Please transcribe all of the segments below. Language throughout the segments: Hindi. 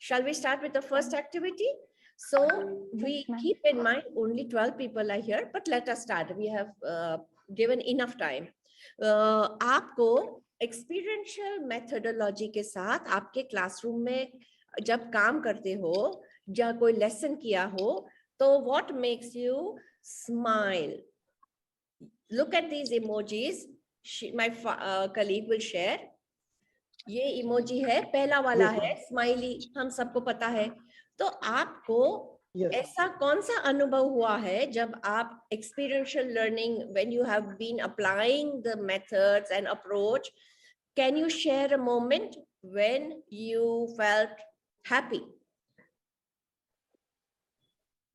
Shall we start with the first activity? So we keep in mind only 12 people are here, but let us start. We have given enough time. आपको experiential methodology के साथ आपके classroom में जब काम करते हो या कोई lesson किया हो, तो what makes you smile? Look at these emojis. My colleague will share. ये इमोजी है, पहला वाला है स्माइली, हम सबको पता है। तो आपको ऐसा कौन सा अनुभव हुआ है जब आप experiential learning, when you have been applying the methods and approach, can you share a moment when you felt happy?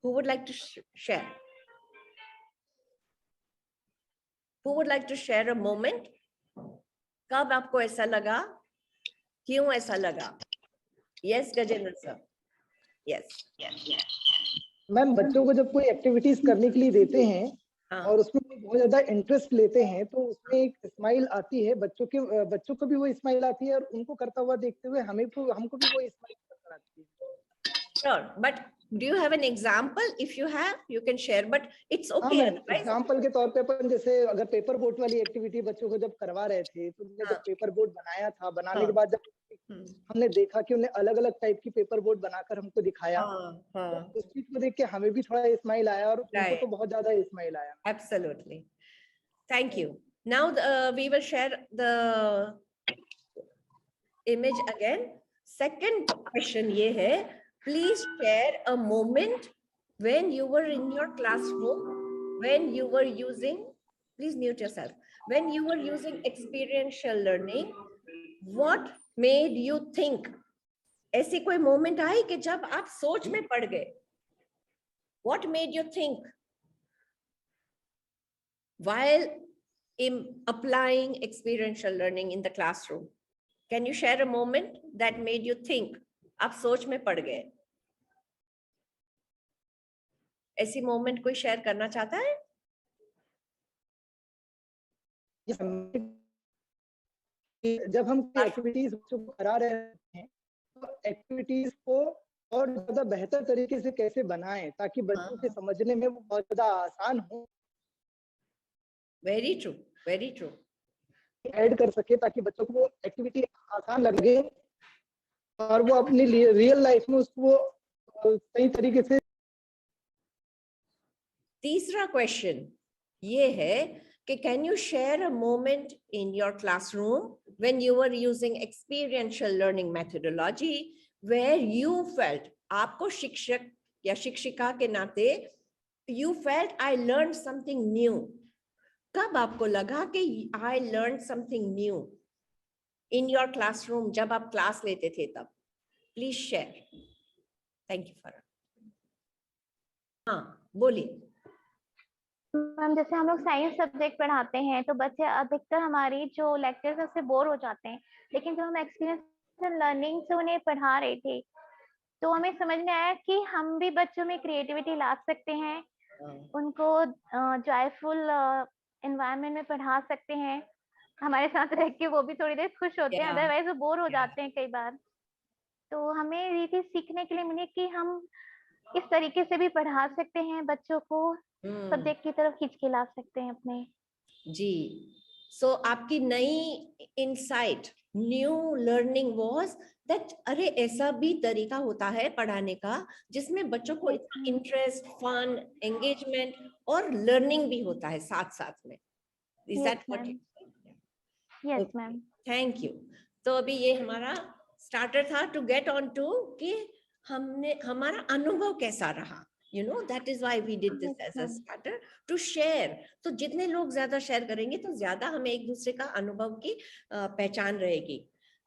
Who would like to share? Who would like to share a moment? कब आपको ऐसा लगा, क्यों ऐसा लगा? Yes Gajendra sir. Yes ma'am, बच्चों को जब कोई एक्टिविटीज करने के लिए देते हैं और उसमें बहुत ज्यादा इंटरेस्ट लेते हैं तो उसमें एक स्माइल आती है, बच्चों को भी वो स्माइल आती है और उनको करता हुआ देखते हुए हमको भी वो स्माइल नजर आती है। Sure, but do you have an example? If you have, you can share, but it's okay. Example के तौर पे अपन जैसे अगर पेपर बोट वाली एक्टिविटी बच्चों को जब करवा रहे थे तो जब पेपर बोट बनाया था, बनाने के बाद जब हमने देखा कि उन्हें अलग अलग टाइप की पेपर बोट बनाकर हमको दिखाया, तो उस चीज को देख के हमें भी थोड़ा स्माइल आया और उनको तो बहुत ज्यादा स्माइल आया। Absolutely. Thank you. Now we will share the image again. Second question ये है, please share a moment when you were in your classroom, when you were using, please mute yourself, when you were using experiential learning, what made you think? ऐसी कोई moment आई कि जब आप सोच में पड़ गए? What made you think while applying experiential learning in the classroom? Can you share a moment that made you think? आप सोच में पड़ गए, ऐसी मोमेंट कोई शेयर करना चाहता है? जब हम एक्टिविटीज बच्चों को करा रहे हैं तो एक्टिविटीज को और ज्यादा बेहतर तरीके से कैसे बनाएं ताकि बच्चों के समझने में वो बहुत ज्यादा आसान हो। Very true, very true. Add कर सके ताकि बच्चों को वो एक्टिविटी आसान लगे और वो अपनी रियल लाइफ में उसको सही तरीके से। तीसरा क्वेश्चन ये है कि can you share a moment in your classroom when you were using experiential learning methodology where you felt, आपको शिक्षक या शिक्षिका के नाते you felt I learn something new. कब आपको लगा कि I learn something new in your classroom, जब आप क्लास लेते थे तब? Please share. Thank you for. हाँ बोलिए मैम। जैसे हम लोग साइंस सब्जेक्ट पढ़ाते हैं तो बच्चे अधिकतर हमारी जो लेक्चर्स है उससे बोर हो जाते हैं, लेकिन जब हम एक्सपीरियंस लर्निंग से उन्हें पढ़ा रहे थे तो हमें समझ में आया कि हम भी बच्चों में क्रिएटिविटी ला सकते हैं, उनको जॉयफुल एनवायरनमेंट में पढ़ा सकते हैं, हमारे साथ रह के वो भी थोड़ी देर खुश होते हैं, अदरवाइज वो बोर हो जाते हैं कई बार। तो हमें ये चीज सीखने के लिए मिली कि हम इस तरीके से भी पढ़ा सकते हैं, बच्चों को सब्जेक्ट की तरफ खींच के ला सकते हैं अपने। जी, सो आपकी नई insight, new learning was that अरे ऐसा भी तरीका होता है पढ़ाने का जिसमें बच्चों को इतना इंटरेस्ट, फन, एंगेजमेंट और लर्निंग भी होता है साथ साथ में। Is that what you? Yes ma'am, thank you. तो अभी ये हमारा स्टार्टर था टू गेट ऑन टू कि हमारा अनुभव कैसा रहा, you know, that is why we did this as a starter to share. तो जितने लोग ज्यादा शेयर करेंगे तो ज्यादा हमें एक दूसरे का अनुभव की पहचान रहेगी।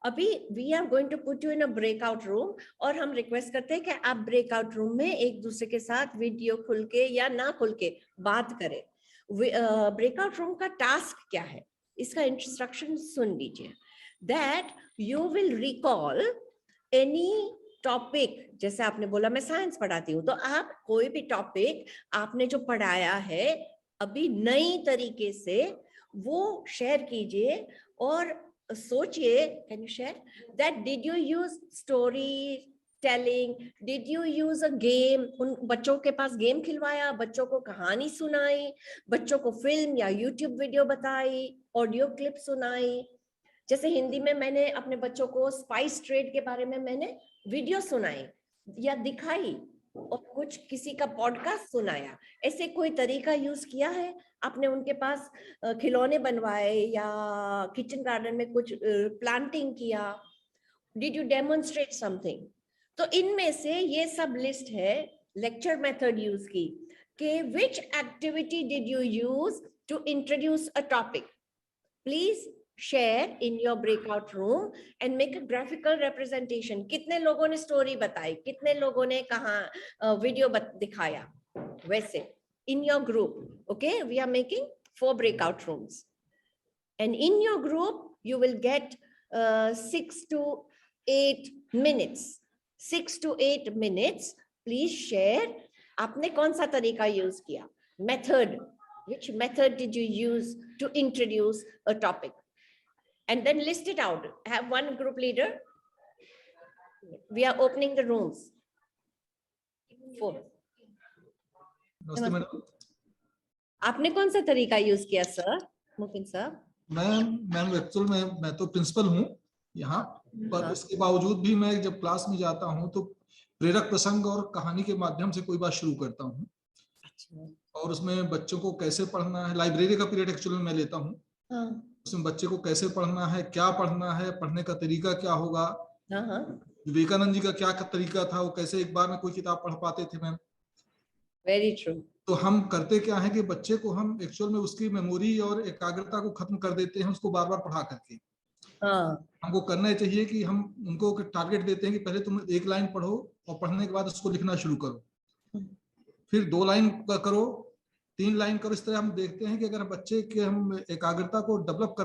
अभी we are going to put you in a breakout room और हम रिक्वेस्ट करते हैं कि आप ब्रेकआउट रूम में एक दूसरे के साथ वीडियो खुल के या ना खुल के बात करें। ब्रेकआउट रूम का टास्क क्या है, इसका इंस्ट्रक्शन सुन लीजिए। That you will recall any topic, जैसे आपने बोला मैं साइंस पढ़ाती हूँ, तो आप कोई भी टॉपिक आपने जो पढ़ाया है अभी नई तरीके से वो शेयर कीजिए और सोचिए, can you share that did you use story, telling, did you use a game, उन बच्चों के पास गेम खिलवाया, बच्चों को कहानी सुनाई, बच्चों को फिल्म या यूट्यूब वीडियो बताई, ऑडियो क्लिप सुनाई। जैसे हिंदी में मैंने अपने बच्चों को स्पाइस ट्रेड के बारे में मैंने वीडियो सुनाई या दिखाई, और कुछ किसी का पॉडकास्ट सुनाया। ऐसे कोई तरीका यूज किया है आपने? उनके पास खिलौने बनवाए या किचन गार्डन में कुछ प्लांटिंग किया? Did you demonstrate something? तो इनमें से ये सब लिस्ट है लेक्चर मेथड यूज की, कि which activity did you use to introduce a topic? Please share in your breakout room and make a graphical representation. कितने लोगों ने स्टोरी बताई, कितने लोगों ने कहा वीडियो दिखाया, वैसे in your group. Okay, we are making 4 breakout rooms, and in your group you will get 6 to 8 minutes. 6 to 8 minutes. Please share. आपने कौन सा तरीका यूज किया? Method. Which method did you use to introduce a topic? And then list it out. Have one group leader. We are opening the rooms. 4. नमस्ते मैडम। आपने कौन सा तरीका यूज किया सर? मुकिन साहब। मैम एक्चुअल में मैं तो प्रिंसिपल हूँ यहाँ, पर इसके बावजूद भी मैं जब क्लास में जाता हूँ तो प्रेरक प्रसंग और कहानी के माध्यम से कोई बात शुरू करता हूँ। अच्छा। और उसमें बच्चों को कैसे पढ़ना है, लाइब्रेरी का पीरियड एक्चुअली मैं लेता हूँ। हाँ। उसमें बच्चे को कैसे पढ़ना है, क्या पढ़ना है, पढ़ने का तरीका क्या होगा। हाँ। विवेकानंद जी का क्या तरीका था, वो कैसे एक बार में कोई किताब पढ़ पाते थे मैम। Very true. तो हम करते क्या है कि बच्चे को हम एक्चुअल में उसकी मेमोरी और एकाग्रता को खत्म कर देते हैं उसको बार बार पढ़ा करके। हाँ। हमको करना चाहिए कि हम उनको टारगेट देते हैं कि पहले तुम 1 लाइन पढ़ो और पढ़ने के बाद उसको लिखना शुरू करो, फिर 2 लाइन करो, 3 लाइन करो। इस तरह हम देखते हैं कि अगर बच्चे के हम एकाग्रता को डेवलप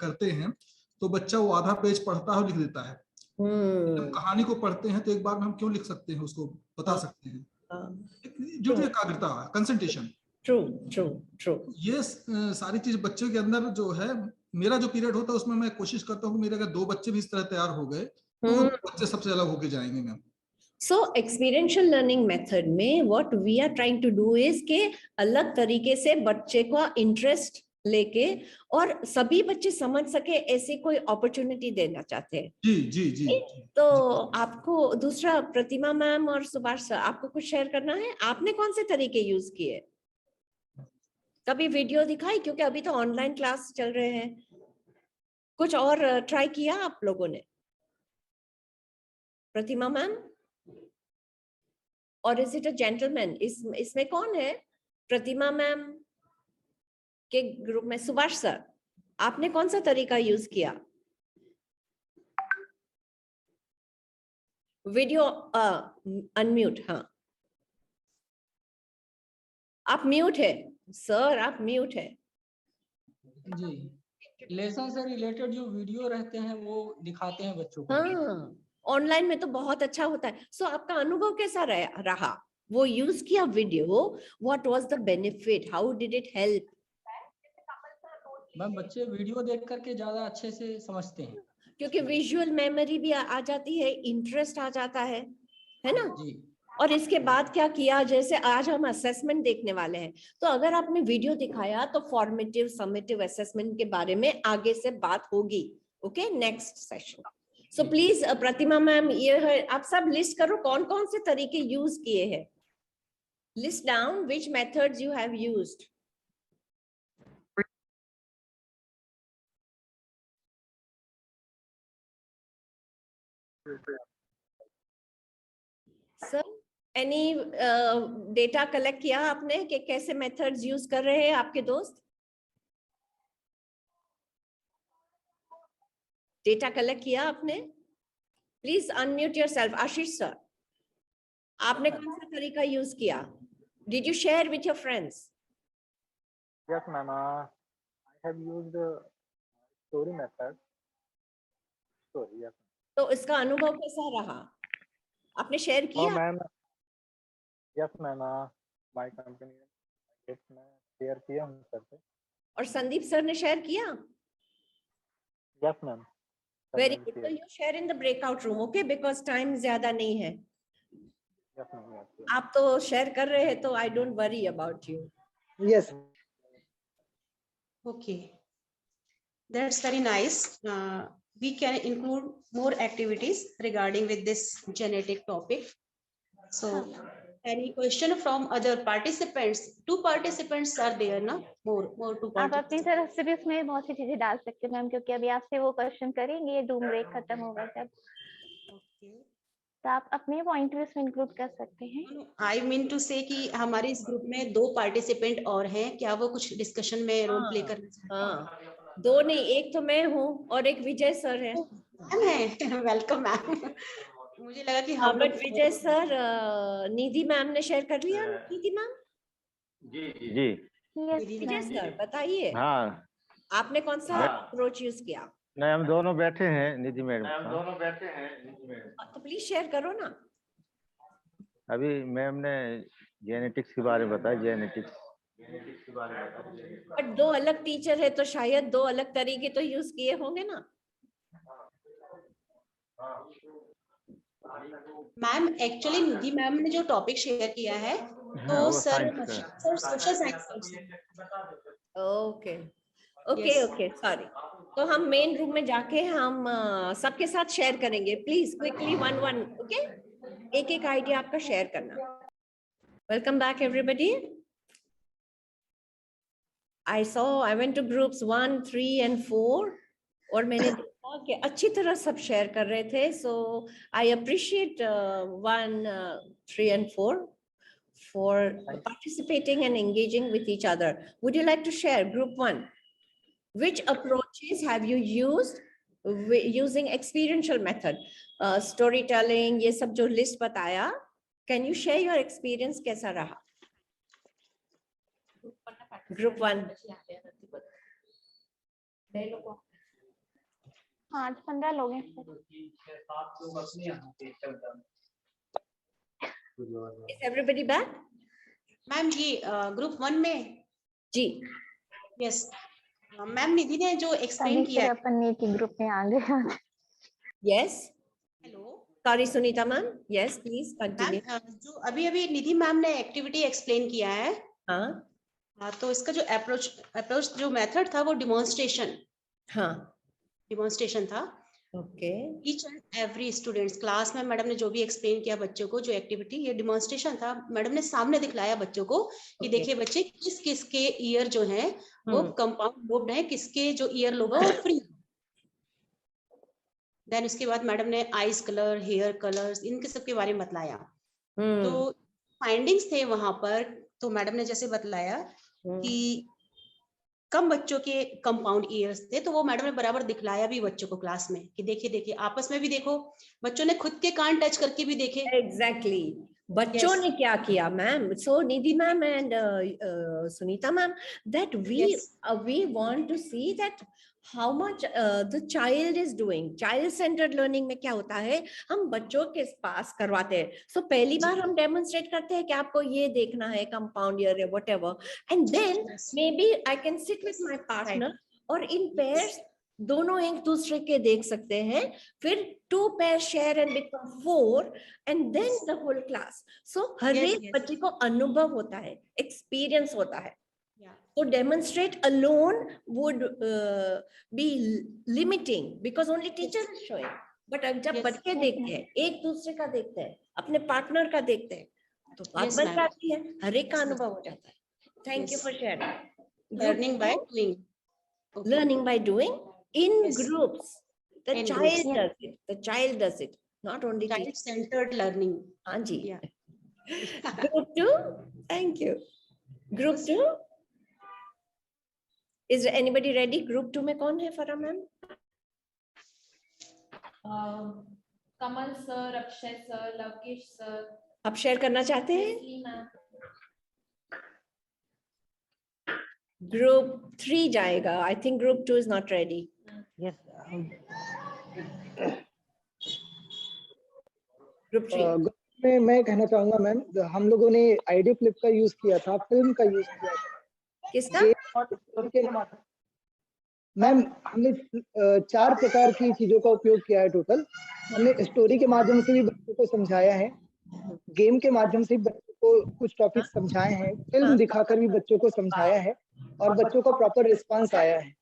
करते हैं तो बच्चा वो आधा पेज पढ़ता है और लिख देता है। जब कहानी को पढ़ते हैं तो एक बार में हम क्यों लिख सकते हैं, उसको बता सकते हैं। जो भी एकाग्रता, कंसंट्रेशन। True true true. ये सारी चीज बच्चे के अंदर जो है, मेरा जो पीरियड होता है उसमें मैं कोशिश करता हूँ कि मेरे अगर 2 बच्चे भी इस तरह तैयार हो गए तो वो बच्चे सबसे अलग होके जाएंगे ma'am. So experiential learning method में what we are trying to do is के अलग तरीके से बच्चे को इंटरेस्ट लेके और सभी बच्चे समझ सके ऐसी कोई अपॉर्चुनिटी देना चाहते हैं। जी जी जी। तो आपको दूसरा, प्रतिमा मैम और सुभाष सर, आपको कुछ शेयर करना है? आपने कौन से तरीके यूज किए? कभी वीडियो दिखाई? क्योंकि अभी तो ऑनलाइन क्लास चल रहे हैं। कुछ और ट्राई किया आप लोगों ने? प्रतिमा मैम, और इज इट अ जेंटलमैन? इसमें कौन है? प्रतिमा मैम के ग्रुप में सुभाष सर, आपने कौन सा तरीका यूज किया? Video unmute. हाँ, आप म्यूट है सर, आप म्यूट है जी। लेसन से रिलेटेड जो वीडियो रहते हैं वो दिखाते हैं बच्चों को। हाँ, ऑनलाइन में तो बहुत अच्छा होता है। सो आपका अनुभव कैसा रहा? वो यूज किया video, what was the benefit, how did it help? Ma'am बच्चे वीडियो देख करके ज्यादा अच्छे से समझते हैं, क्योंकि विजुअल मेमोरी भी आ जाती है, इंटरेस्ट आ जाता है ना जी। और इसके बाद क्या किया, जैसे आज हम असेसमेंट देखने वाले हैं, तो अगर आपने वीडियो दिखाया तो फॉर्मेटिव समेटिव असेसमेंट के बारे में आगे से बात होगी। Okay, next session. So please Pratima ma'am, ये है, आप सब लिस्ट करो कौन कौन से तरीके यूज किए हैं। List down which methods you have used. Sir, any data collect किया आपने कि कैसे मेथड्स यूज कर रहे हैं आपके दोस्त? डेटा कलेक्ट किया आपने? Please unmute yourself. Ashish sir, आपने कौन सा तरीका यूज किया? Did you share with your friends? Yes, ma'am. I have used story method. Story, yes. तो इसका अनुभव कैसा रहा? आपने शेयर Oh, किया? ma'am. Yes, ma'am. My company में शेयर किया हूँ सर से। और संदीप सर ने शेयर किया? Yes, ma'am. वेरी गुड, तो you share in the breakout room, okay, because time ज्यादा नहीं है। आप तो शेयर कर रहे हैं, तो I don't worry about you. Yes. Okay, that's very nice. We can include more activities regarding with this genetic topic. So, any question from other participants? 2 participants are there, na? More 2 आप अपनी participants. तरफ से भी इसमें बहुत सी चीजें डाल सकते हैं मैम, क्योंकि अभी आपसे वो क्वेश्चन करेंगे, रूम ब्रेक खत्म होगा जब, Okay. तो आप अपने पॉइंट भी इसमें इंक्लूड कर सकते हैं। I mean to say कि हमारे इस ग्रुप में 2 पार्टिसिपेंट और हैं, क्या वो कुछ डिस्कशन में रोल प्ले करना चाहते हैं? हाँ, 2 नहीं, एक तो मैं हूँ और एक विजय सर है। मैम है, वेलकम मैम। मुझे लगा कि हम but Vijay sir, Nidhi ma'am ने शेयर कर लिया। निधि मैम, जी यस विजय मैम। सर बताइए, हाँ, आपने कौन सा अप्रोच यूज किया? नहीं हम दोनों बैठे हैं निधि मैडम तो प्लीज शेयर करो ना। अभी मैम ने जेनेटिक्स के बारे में बताया, जेनेटिक्स बट 2 अलग टीचर है, तो शायद 2 अलग तरीके तो यूज किए होंगे ना। मैम एक्चुअली निधि मैम ने जो टॉपिक शेयर किया है, तो वो sir science sir social science. Okay okay Yes. Okay, sorry. तो हम मेन रूम में जाके हम सबके साथ शेयर करेंगे। प्लीज क्विकली 1 ओके, एक आइडिया आपका शेयर करना। Welcome back everybody. I went two groups 1, 3 and 4 और मैंने देखा कि अच्छी तरह सब शेयर कर रहे थे। सो I appreciate 1, 3 and 4 for participating and engaging with each other. Would you like to share group 1? Which approaches have you used using experiential method? Storytelling, ये सब जो list बताया, can you share your experience कैसा रहा? Group 1. 15 लोग हैं। Is everybody back? मैम ये ग्रुप 1 में जी। यस मैम निधि ने जो एक्सप्लेन किया है। अपन एक ही ग्रुप में आ गए। Yes. Hello Sorry Sunita ma'am. Yes, please continue. Ma'am, जो अभी अभी निधि मैम ने एक्टिविटी एक्सप्लेन किया है, हाँ तो इसका जो अप्रोच जो मेथड था वो डिमॉन्स्ट्रेशन था। Okay each and every students class में मैडम ने जो भी एक्सप्लेन किया बच्चों को, जो एक्टिविटी ये डिमॉन्स्ट्रेशन था। मैडम ने सामने दिखलाया बच्चों को कि देखिए बच्चे किस किस के ईयर जो हैं वो कंपाउंड लोब्ड है, किसके जो ईयर लोब है वो फ्री। देन उसके बाद मैडम ने आईज कलर, हेयर कलर्स, इनके सब के बारे में बतलाया। तो फाइंडिंग्स थे वहां पर। तो मैडम ने जैसे बतलाया कि कम बच्चों के कंपाउंड ईयर्स थे, तो वो मैडम ने बराबर दिखलाया भी बच्चों को क्लास में कि देखिए आपस में भी देखो, बच्चों ने खुद के कान टच करके भी देखे। एग्जैक्टली बच्चों ने क्या किया ma'am? So Nidhi ma'am and Sunita ma'am, that we want to see that how much the child is doing. Child centered learning में क्या होता है, हम बच्चों के पास करवाते हैं। सो पहली बार हम डेमोन्स्ट्रेट करते हैं कि आपको ये देखना है कंपाउंड ईयर या whatever, and then maybe I can sit with my partner और इन पेयर्स दोनों एक दूसरे के देख सकते हैं, फिर 2 pairs share and become 4 and then the whole class. So हर एक बच्चे को अनुभव होता है, एक्सपीरियंस होता है। So demonstrate alone would be limiting because only teacher is showing. But जब बच्चे देखते हैं, एक दूसरे का देखते हैं, अपने पार्टनर का देखते हैं, तो बात बन जाती है, हर एक का अनुभव हो जाता है। Thank you for sharing. Learning by doing. Learning by doing in groups. The child does it. The child does it, not only teacher. Child-centered learning. हाँ जी. Group 2. Thank you. Group 2. Is anybody ready? Group 2 में कौन है Farah ma'am? Kamal sir, Akshay sir, Lavkesh sir. आप शेयर करना चाहते हैं? Group 3 जाएगा. I think Group 2 is not ready. Yes. Group 3. में मैं कहना चाहूंगा मैम, हम लोगों ने आईडी फ्लिप का यूज किया था, फिल्म का यूज किया था। किसका? मैम हमने 4 प्रकार की चीजों का उपयोग किया है टोटल। हमने स्टोरी के माध्यम से भी बच्चों को समझाया है, गेम के माध्यम से भी बच्चों को कुछ टॉपिक समझाए हैं, फिल्म दिखाकर भी बच्चों को समझाया है और बच्चों का प्रॉपर रिस्पांस आया है।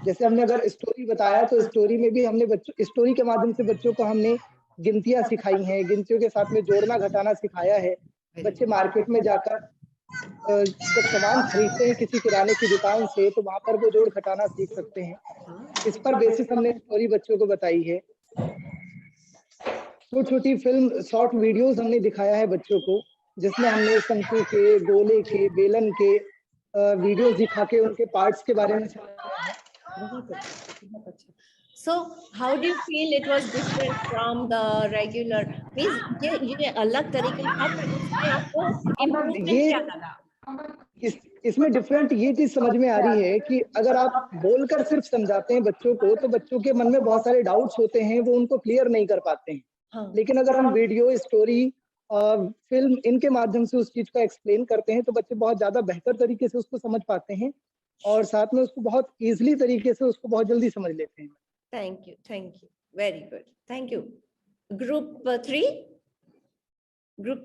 जैसे हमने अगर स्टोरी बताया तो स्टोरी में भी हमने स्टोरी के माध्यम से बच्चों को हमने गिनतियां सिखाई हैं, गिनतियों के साथ में जोड़ना घटाना सिखाया है। बच्चे मार्केट में जाकर जब सामान खरीदते हैं किसी किराने की दुकान से तो वहां पर वो जोड़ घटाना सीख सकते हैं। इस पर बेसिस हमने स्टोरी बच्चों को बताई है। छोटी छोटी फिल्म शॉर्ट वीडियोस हमने दिखाया है बच्चों को, जिसमें हमने शंकु के, गोले के, बेलन के वीडियोस दिखा के उनके पार्ट्स के बारे में समझाया है। So how do you feel it was different from the regular? Means ये अलग तरीके का था, इसमें आपको इम्प्रूवमेंट क्या लगा? इसमें डिफरेंट ये चीज समझ में आ रही है कि अगर आप बोलकर सिर्फ समझाते हैं बच्चों को तो बच्चों के मन में बहुत सारे डाउट्स होते हैं, वो उनको क्लियर नहीं कर पाते हैं। हाँ। लेकिन अगर हम वीडियो, स्टोरी, फिल्म इनके माध्यम से उस चीज को एक्सप्लेन करते हैं तो बच्चे बहुत ज्यादा बेहतर तरीके से उसको समझ पाते हैं और साथ में उसको बहुत इजीली तरीके से उसको बहुत जल्दी समझ लेते हैं। Thank you, very good, thank you. Group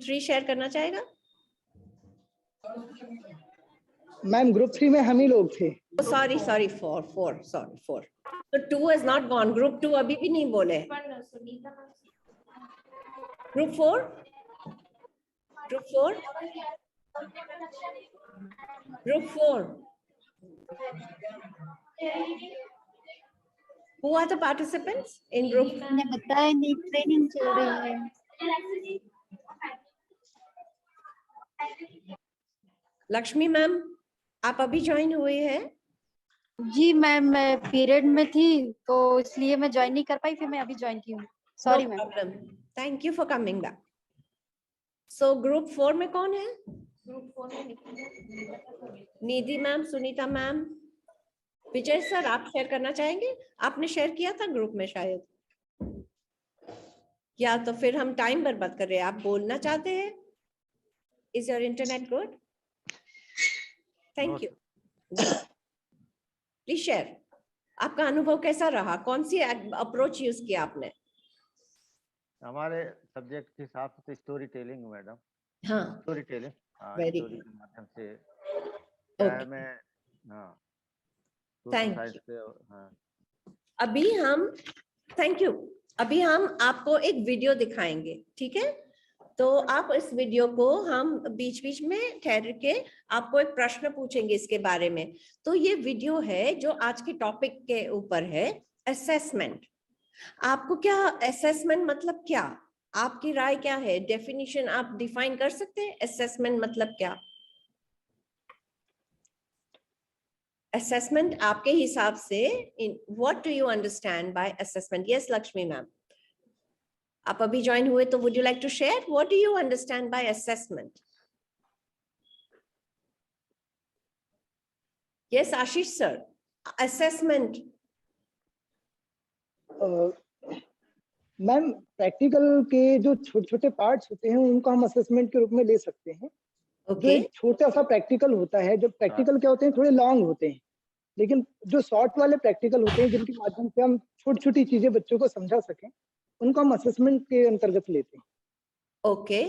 3 share करना चाहेगा? मैम ग्रुप 3 में हम ही लोग थे। सॉरी 4 तो 2 has not gone. ग्रुप 2 अभी भी नहीं बोले। Group 4 Who are the participants in group? मैंने बताया नहीं, ट्रेनिंग चल रही है। लक्ष्मी मैम, आप अभी ज्वाइन हुए हैं? जी मैम, मैं पीरियड में थी तो इसलिए मैं ज्वाइन नहीं कर पाई, फिर मैं अभी ज्वाइन की हूँ। Sorry ma'am. Thank you for coming back. So group 4 में कौन है? ग्रुप 4 में निधि मैम, सुनीता मैम, विजय सर, आप शेयर करना चाहेंगे? आपने शेयर किया था ग्रुप में शायद, या तो फिर हम टाइम बर्बाद कर रहे हैं। आप बोलना चाहते हैं? Is your internet good? Thank you. Please share, आपका अनुभव कैसा रहा? कौन सी अप्रोच यूज किया आपने? हमारे सब्जेक्ट के हिसाब से स्टोरी टेलिंग मैडम। हाँ, स्टोरी टेलिंग, वेरी स्टोरी के माध्यम से Okay. मैं हाँ Thank हाँ। अभी हम थैंक यू। अभी हम आपको एक वीडियो दिखाएंगे, ठीक है? तो आप इस वीडियो को हम बीच बीच में ठहर के आपको एक प्रश्न पूछेंगे इसके बारे में। तो ये वीडियो है जो आज के टॉपिक के ऊपर है, असेसमेंट। आपको क्या असेसमेंट मतलब क्या? आपकी राय क्या है? डेफिनेशन आप डिफाइन कर सकते हैं असेसमेंट मतलब क्या? असेसमेंट आपके हिसाब से what do you understand by assessment? Yes Lakshmi ma'am, आप अभी ज्वाइन हुए तो would you like to share what do you understand by assessment? Yes Ashish sir, assessment. Ma'am practical के जो छोटे छोटे पार्ट्स होते हैं उनको हम असेसमेंट के रूप में ले सकते हैं। जो एक छोटा सा प्रैक्टिकल होता है, जो प्रैक्टिकल क्या होते हैं, थोड़े लॉन्ग होते हैं, लेकिन जो शॉर्ट वाले प्रैक्टिकल होते हैं जिनके माध्यम से हम छोटी छोटी चीजें बच्चों को समझा सकें, उनको हम असेसमेंट के अंतर्गत लेते हैं। ओके,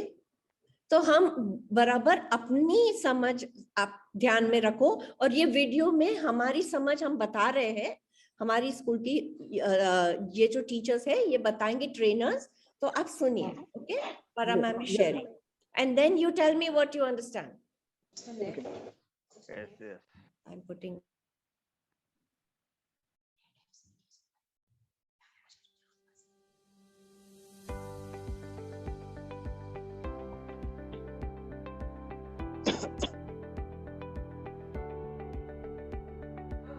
तो हम बराबर अपनी समझ आप ध्यान में रखो, और ये वीडियो में हमारी समझ हम बता रहे हैं, हमारी स्कूल की ये जो टीचर्स है ये बताएंगे, ट्रेनर्स, तो आप सुनिए। ओके, पर ma'am sharing and then you tell me what you understand. Yes. I'm putting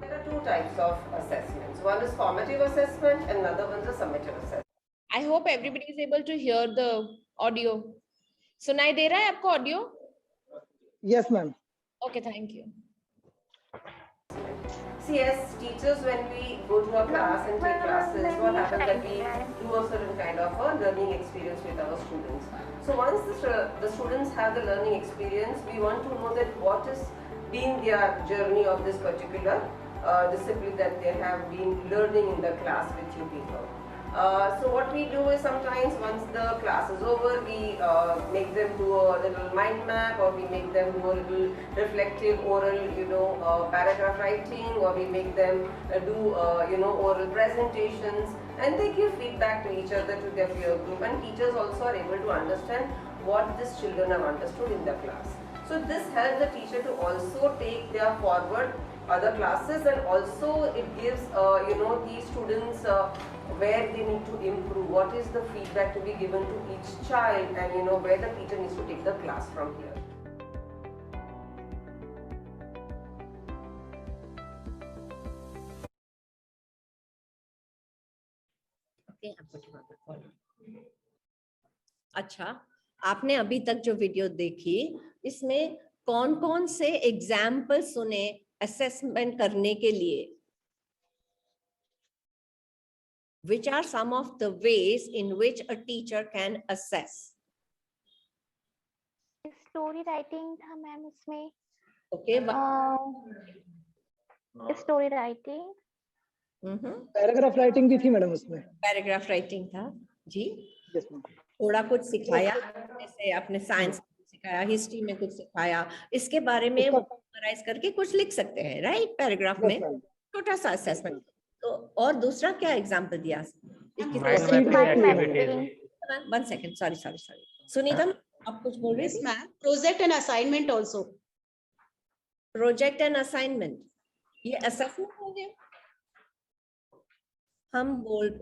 There are two types of assessments. One is formative assessment and another one is a summative assessment. I hope everybody is able to hear the audio. सुनाई दे रहा है आपको audio? Yes ma'am. Okay, thank you. See, as teachers, when we go to a class and take classes, what happens that we do a certain kind of a learning experience with our students. So once the students have the learning experience, we want to know that what has been their journey of this particular discipline that they have been learning in the class with you people. So what we do is sometimes once the class is over, we make them do a little mind map, or we make them do a little reflective oral, paragraph writing, or we make them do, oral presentations, and they give feedback to each other, to their peer group, and teachers also are able to understand what these children have understood in the class. So this helps the teacher to also take their forward other classes, and also it gives these students where they need to improve, what is the feedback to be given to each child, and where the teacher needs to take the class from here. अच्छा, आपने अभी तक जो वीडियो देखी, इसमें कौन कौन से एग्जाम्पल सुने असेसमेंट करने के लिए? Which are some of the ways in which a teacher can assess? Story writing था मैम उसमें. Okay. Story writing. Paragraph writing भी थी मैडम उसमें. पैराग्राफ राइटिंग था जी. Yes ma'am. थोड़ा कुछ सिखाया, जैसे आपने साइंस सिखाया, हिस्ट्री में कुछ सिखाया, इसके बारे में समराइज करके कुछ लिख सकते हैं, राइट? पैराग्राफ में छोटा सा असेसमेंट. तो और दूसरा क्या एग्जांपल दिया? One second, sorry. सुनीता, आप कुछ बोल रहे थे? Project and assignment also. Project and assignment, ये असेसमेंट हो गया.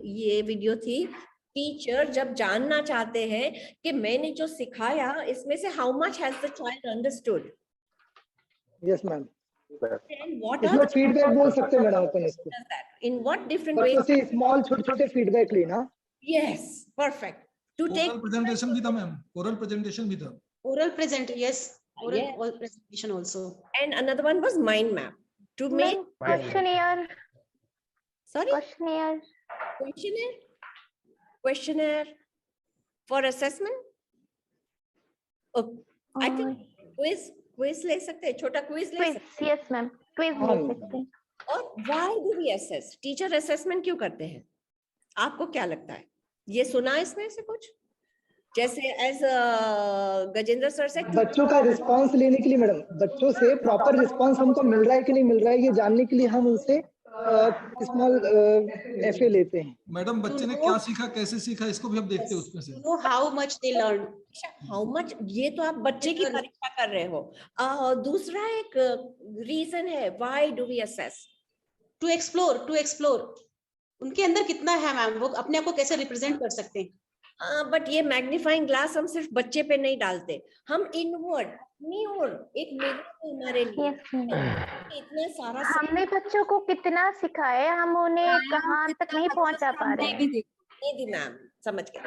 ये वीडियो थी, टीचर जब जानना चाहते हैं कि मैंने जो सिखाया इसमें से how much has the child understood. Yes ma'am. इसमें फीडबैक बोल सकते हैं मैडम अपन इसको. In what different ways? से स्मॉल छोटे फीडबैक लेना. Yes, perfect. To take presentation भी था मैम, ओरल प्रेजेंटेशन भी था. Oral present, yes, oral presentation also. And another one was mind map to make questionnaire. Sorry, questionnaire for assessment. I think quiz ले सकते हैं, छोटा quiz ले सकते हैं. Yes ma'am, quiz ले सकते हैं. और why do we assess? Teacher assessment क्यों करते हैं? आपको क्या लगता है? ये सुना इसमें से कुछ? जैसे एज गजेंद्र सर से बच्चों का रिस्पांस लेने के लिए मैडम, बच्चों से प्रॉपर रिस्पांस हमको मिल रहा है कि नहीं मिल रहा है, ये जानने के लिए हम उनसे स्मॉल एफए लेते हैं. मैडम, बच्चे ने क्या सीखा, कैसे सीखा, इसको भी हम देखते हैं उसमें से. Know how much they learn. How much, ये तो आप बच्चे की परीक्षा कर रहे हो. दूसरा एक रीजन है, why do we assess? To explore उनके अंदर कितना है मैम, वो अपने आप को कैसे रिप्रेजेंट कर सकते हैं. बट ये मैग्नीफाइंग ग्लास हम सिर्फ बच्चे पे नहीं डालते, हम इनवर्ड एक मिरर हमारे लिए इतना सारा. हमने बच्चों को कितना सिखाया, हम उन्हें कहाँ तक नहीं पहुंचा पा रहे हैं. नहीं मैम, समझ गए.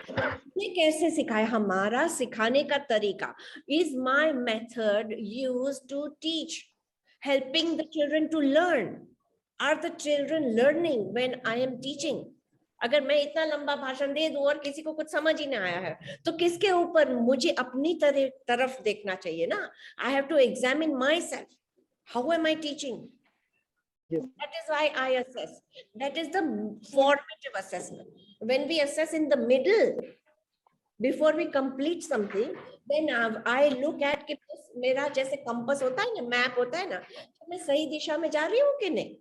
ये कैसे सिखाया? हमारा सिखाने का तरीका. Is my method used to teach, helping the children to learn? Are the children learning when I am teaching? अगर मैं इतना लंबा भाषण दे दूं और किसी को कुछ समझ ही ना आया है, तो किसके ऊपर? मुझे अपनी तरफ देखना चाहिए ना. I have to examine myself. How am I teaching? That is why I assess. That is the formative assessment. When we assess in the middle, before we complete something, then I look at कि मेरा जैसे कंपास होता है ना, मैप होता है ना, तो मैं सही दिशा में जा रही हूँ कि नहीं.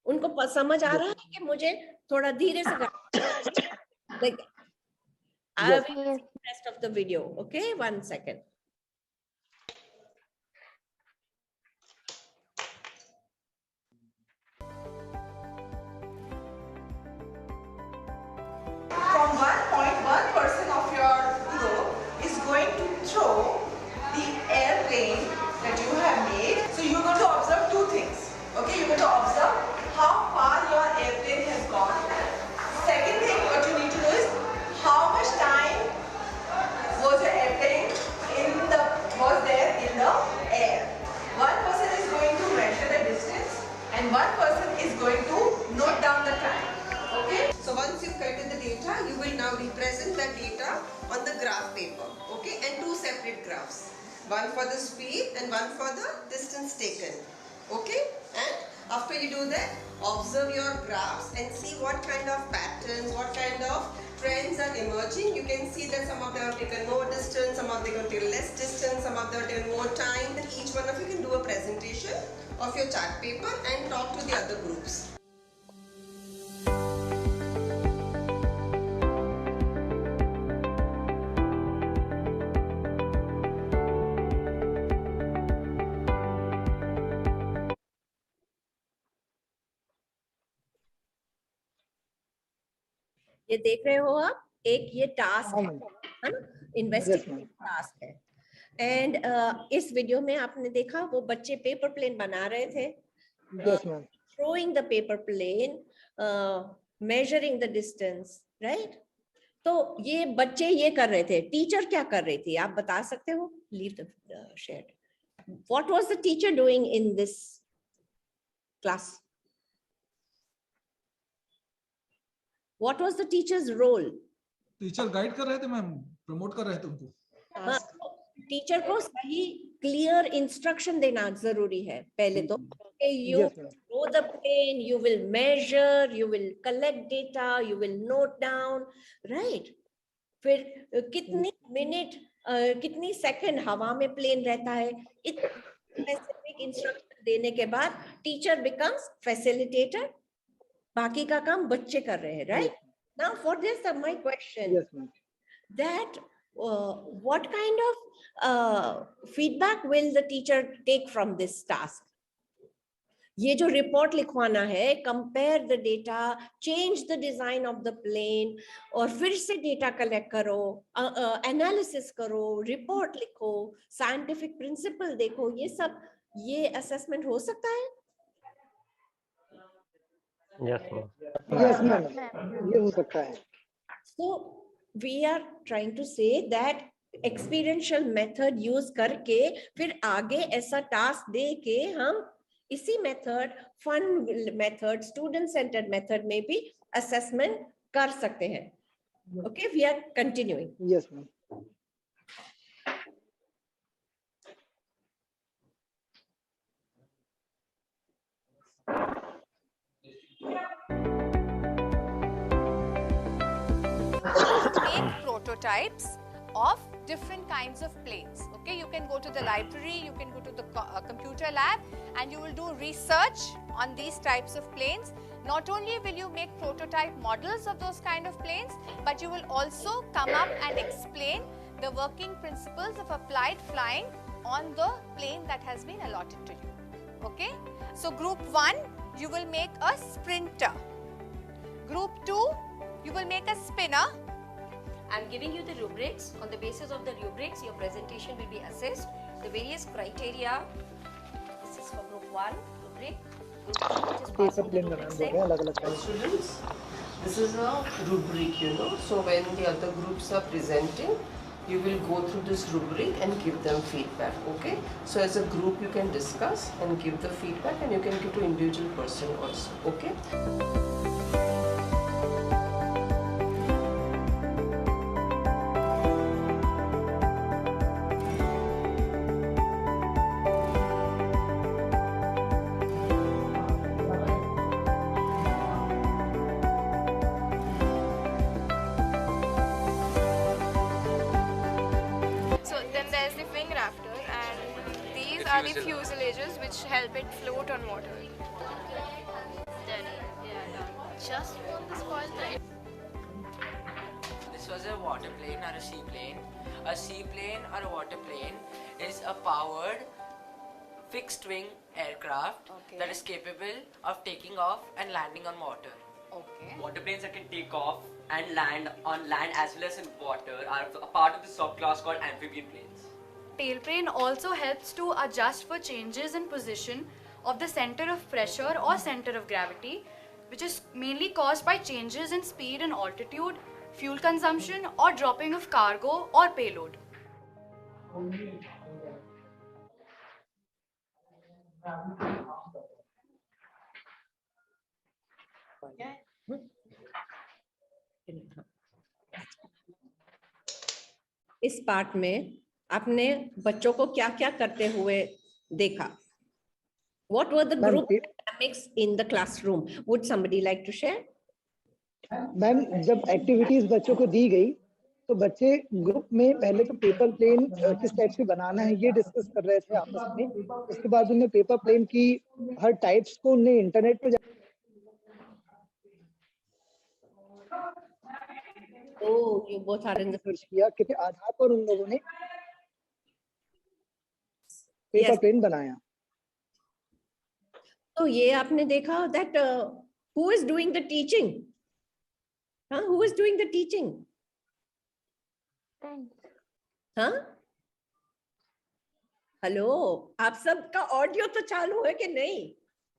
उनको समझ आ रहा है कि मुझे थोड़ा धीरे से like I will see the rest of the video. Okay, 1 second. From one point, one person of your group is going to throw the airplane that you have made. So you're going to observe two things. Okay, you're going to observe how far your airplane has gone. Second thing, what you need to do is how much time was your airplane was there in the air. One person is going to measure the distance and one person is going to note down the time. Okay. So once you've collected the data, you will now represent that data on the graph paper. Okay, and two separate graphs. One for the speed and one for the distance taken. Okay, and After you do that, observe your graphs and see what kind of patterns, what kind of trends are emerging. You can see that some of them have taken more distance, some of them have taken less distance, some of them have taken more time. Then each one of you can do a presentation of your chart paper and talk to the other groups. ये देख रहे हो आप, एक ये टास्क है ना, इन्वेस्टिगेटिव टास्क है। एंड इस वीडियो में आपने देखा वो बच्चे पेपर प्लेन बना रहे थे, throwing the paper plane, measuring the distance, right? तो ये बच्चे ये कर रहे थे, टीचर क्या कर रही थी, आप बता सकते हो? Leave the shared. What was the teacher doing in this class? What was the teacher's role? Teacher guide कर रहे थे मैम, प्रमोट कर रहे थे उनको। टीचर को सही क्लियर इंस्ट्रक्शन देना जरूरी है पहले तो। You know the plane, you will measure, you will collect data, you will note down, right? फिर कितनी मिनट कितनी सेकंड हवा में प्लेन रहता है, स्पेसिफिक इंस्ट्रक्शन देने के बाद टीचर बिकम्स फैसिलिटेटर, बाकी का काम बच्चे कर रहे हैं, right? Now for this my question, that what kind of feedback will the teacher take from this task? ये जो रिपोर्ट लिखवाना है, compare the data, change the design of the plane, और फिर से डेटा कलेक्ट करो, एनालिसिस करो, रिपोर्ट लिखो, साइंटिफिक प्रिंसिपल देखो, ये सब ये असेसमेंट हो सकता है? Yes, ma'am. ये हो सकता है। So we are trying to say that experiential method use करके फिर आगे ऐसा टास्क दे के हम इसी method, fun method, student centred method में भी असेसमेंट कर सकते हैं। Okay, we are continuing. Yes ma'am. Make prototypes of different kinds of planes. Okay, you can go to the library, you can go to the computer lab, and you will do research on these types of planes. Not only will you make prototype models of those kind of planes, but you will also come up and explain the working principles of applied flying on the plane that has been allotted to you. Okay, so group 1, you will make a sprinter. Group 2, you will make a spinner. I'm giving you the rubrics. On the basis of the rubrics, your presentation will be assessed. The various criteria. This is for group 1 rubric. Group 2, which is passing the rubric set. Students, this is a rubric, you know. So when the other groups are presenting, you will go through this rubric and give them feedback. Okay. So as a group, you can discuss and give the feedback, and you can give to individual person also. Okay. Are the fuselages which help it float on water. Just want this call. This was a water plane or a seaplane. A seaplane or a water plane is a powered fixed wing aircraft that is capable of taking off and landing on water. Okay. Water planes that can take off and land on land as well as in water are a part of the subclass called amphibian planes. Tailplane also helps to adjust for changes in position of the center of pressure or center of gravity, which is mainly caused by changes in speed and altitude, fuel consumption, or dropping of cargo or payload. इस पार्ट में आपने बच्चों को क्या क्या करते हुए देखा? What were the group dynamics in the classroom. Would somebody like to share? Ma'am जब एक्टिविटीज बच्चों को दी गई तो बच्चे ग्रुप में पहले तो पेपर प्लेन किस टाइप से बनाना है ये डिस्कस कर रहे थे आपस में. उसके बाद उन्हें पेपर प्लेन की हर टाइप्स को उन्हें इंटरनेट पे you both are in the search किया कि आधार पर उन लोगों ने पेपर प्लेन बनाया. तो ये आपने देखा that who is doing the teaching? Who is doing the teaching? हाँ, हेलो, आप सबका ऑडियो तो चालू है कि नहीं?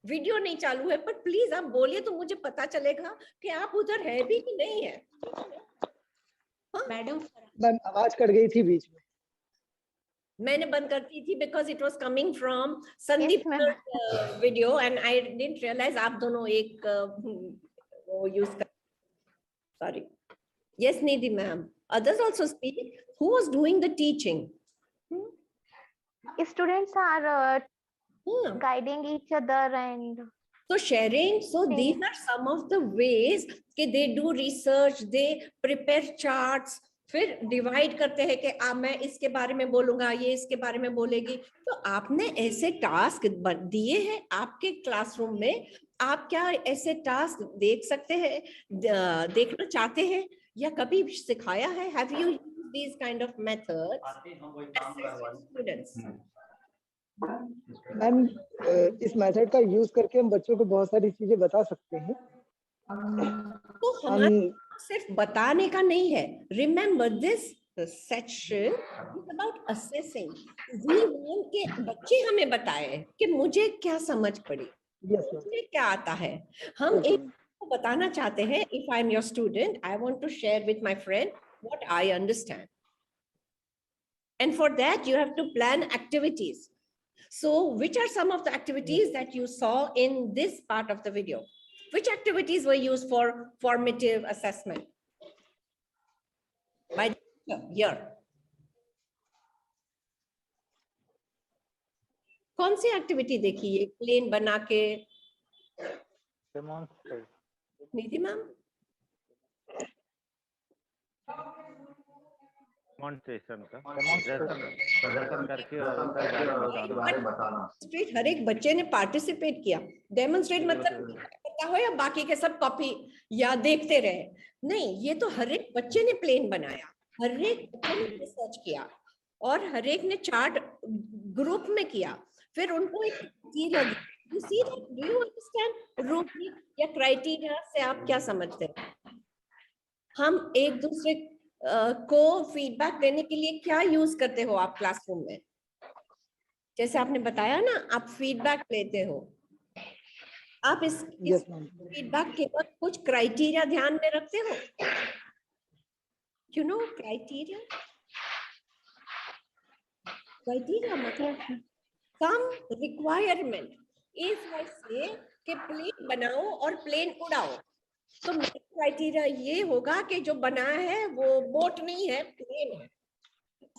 वीडियो नहीं चालू है, पर प्लीज आप बोलिए तो मुझे पता चलेगा कि आप उधर है भी कि नहीं है. मैम आवाज कट गई थी बीच में. मैंने बंद कर दी थी because it was coming from Sandeep video and I didn't realize आप दोनों एक वो यूज कर. Sorry. Yes, Nidhi ma'am. Others also speak. Who was doing the teaching? Students are guiding each other and so sharing. So these are some of the ways कि they do research, they prepare charts. फिर डिवाइड करते हैं कि मैं इसके बारे में बोलूंगा, ये इसके बारे में बोलेगी. तो आपने ऐसे टास्क दिए हैं आपके क्लासरूम में. आप क्या ऐसे टास्क देख सकते हैं, देखना चाहते हैं या कभी सिखाया है? Have you used these kind of methods? Students. Ma'am इस मेथड का यूज करके हम बच्चों को बहुत सारी चीजें बता सकते हैं. तो हमारा सिर्फ बताने का नहीं है. Remember this section is about assessing. We want के बच्चे हमें बताए कि मुझे क्या समझ पड़ी, मुझे क्या आता है. हम एक को बताना चाहते हैं. If I am your student, I want to share with my friend what I understand. And for that you have to plan activities. So which are some of the activities that you saw in this part of the video? Which activities were used for formative assessment? By here. कौन सी एक्टिविटी देखी? ये प्लेन बना के निधि मैम हर एक बच्चे ने पार्टिसिपेट किया. डेमोन्स्ट्रेट मतलब पता हो या बाकी के सब कॉपी या देखते रहे? नहीं, ये तो हर एक बच्चे ने प्लेन बनाया, हर एक बच्चे ने रिसर्च किया और हर एक ने चार्ट ग्रुप में किया. फिर उनको एक you see that? Do you understand rubric या क्राइटेरिया से आप क्या समझते हैं? हम एक दूसरे को फीडबैक देने के लिए क्या यूज करते हो आप क्लासरूम में? जैसे आपने बताया ना, आप फीडबैक लेते हो. आप इस फीडबैक के बाद कुछ क्राइटेरिया ध्यान में रखते हो? You know criteria? Criteria मतलब some requirement. If I say कि प्लेन बनाओ और प्लेन उड़ाओ, तो मेरा क्राइटेरिया ये होगा कि जो बनाया है वो बोट नहीं है, प्लेन है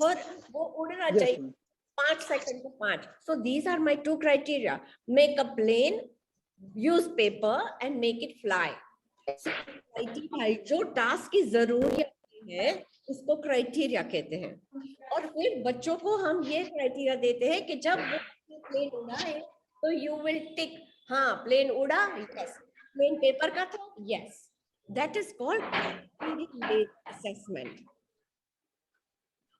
और वो उड़ना चाहिए 5 सेकंड को 5. So these are my 2 criteria. Make a plane, use paper and make it fly. So criteria जो टास्क की जरूरत है उसको क्राइटेरिया कहते हैं. और फिर बच्चों को हम ये क्राइटेरिया देते हैं कि जब प्लेन उड़ा है तो यू विल टिक. हाँ, प्लेन उड़ा, यस. प्लेन पेपर का था, yes. That is called assessment.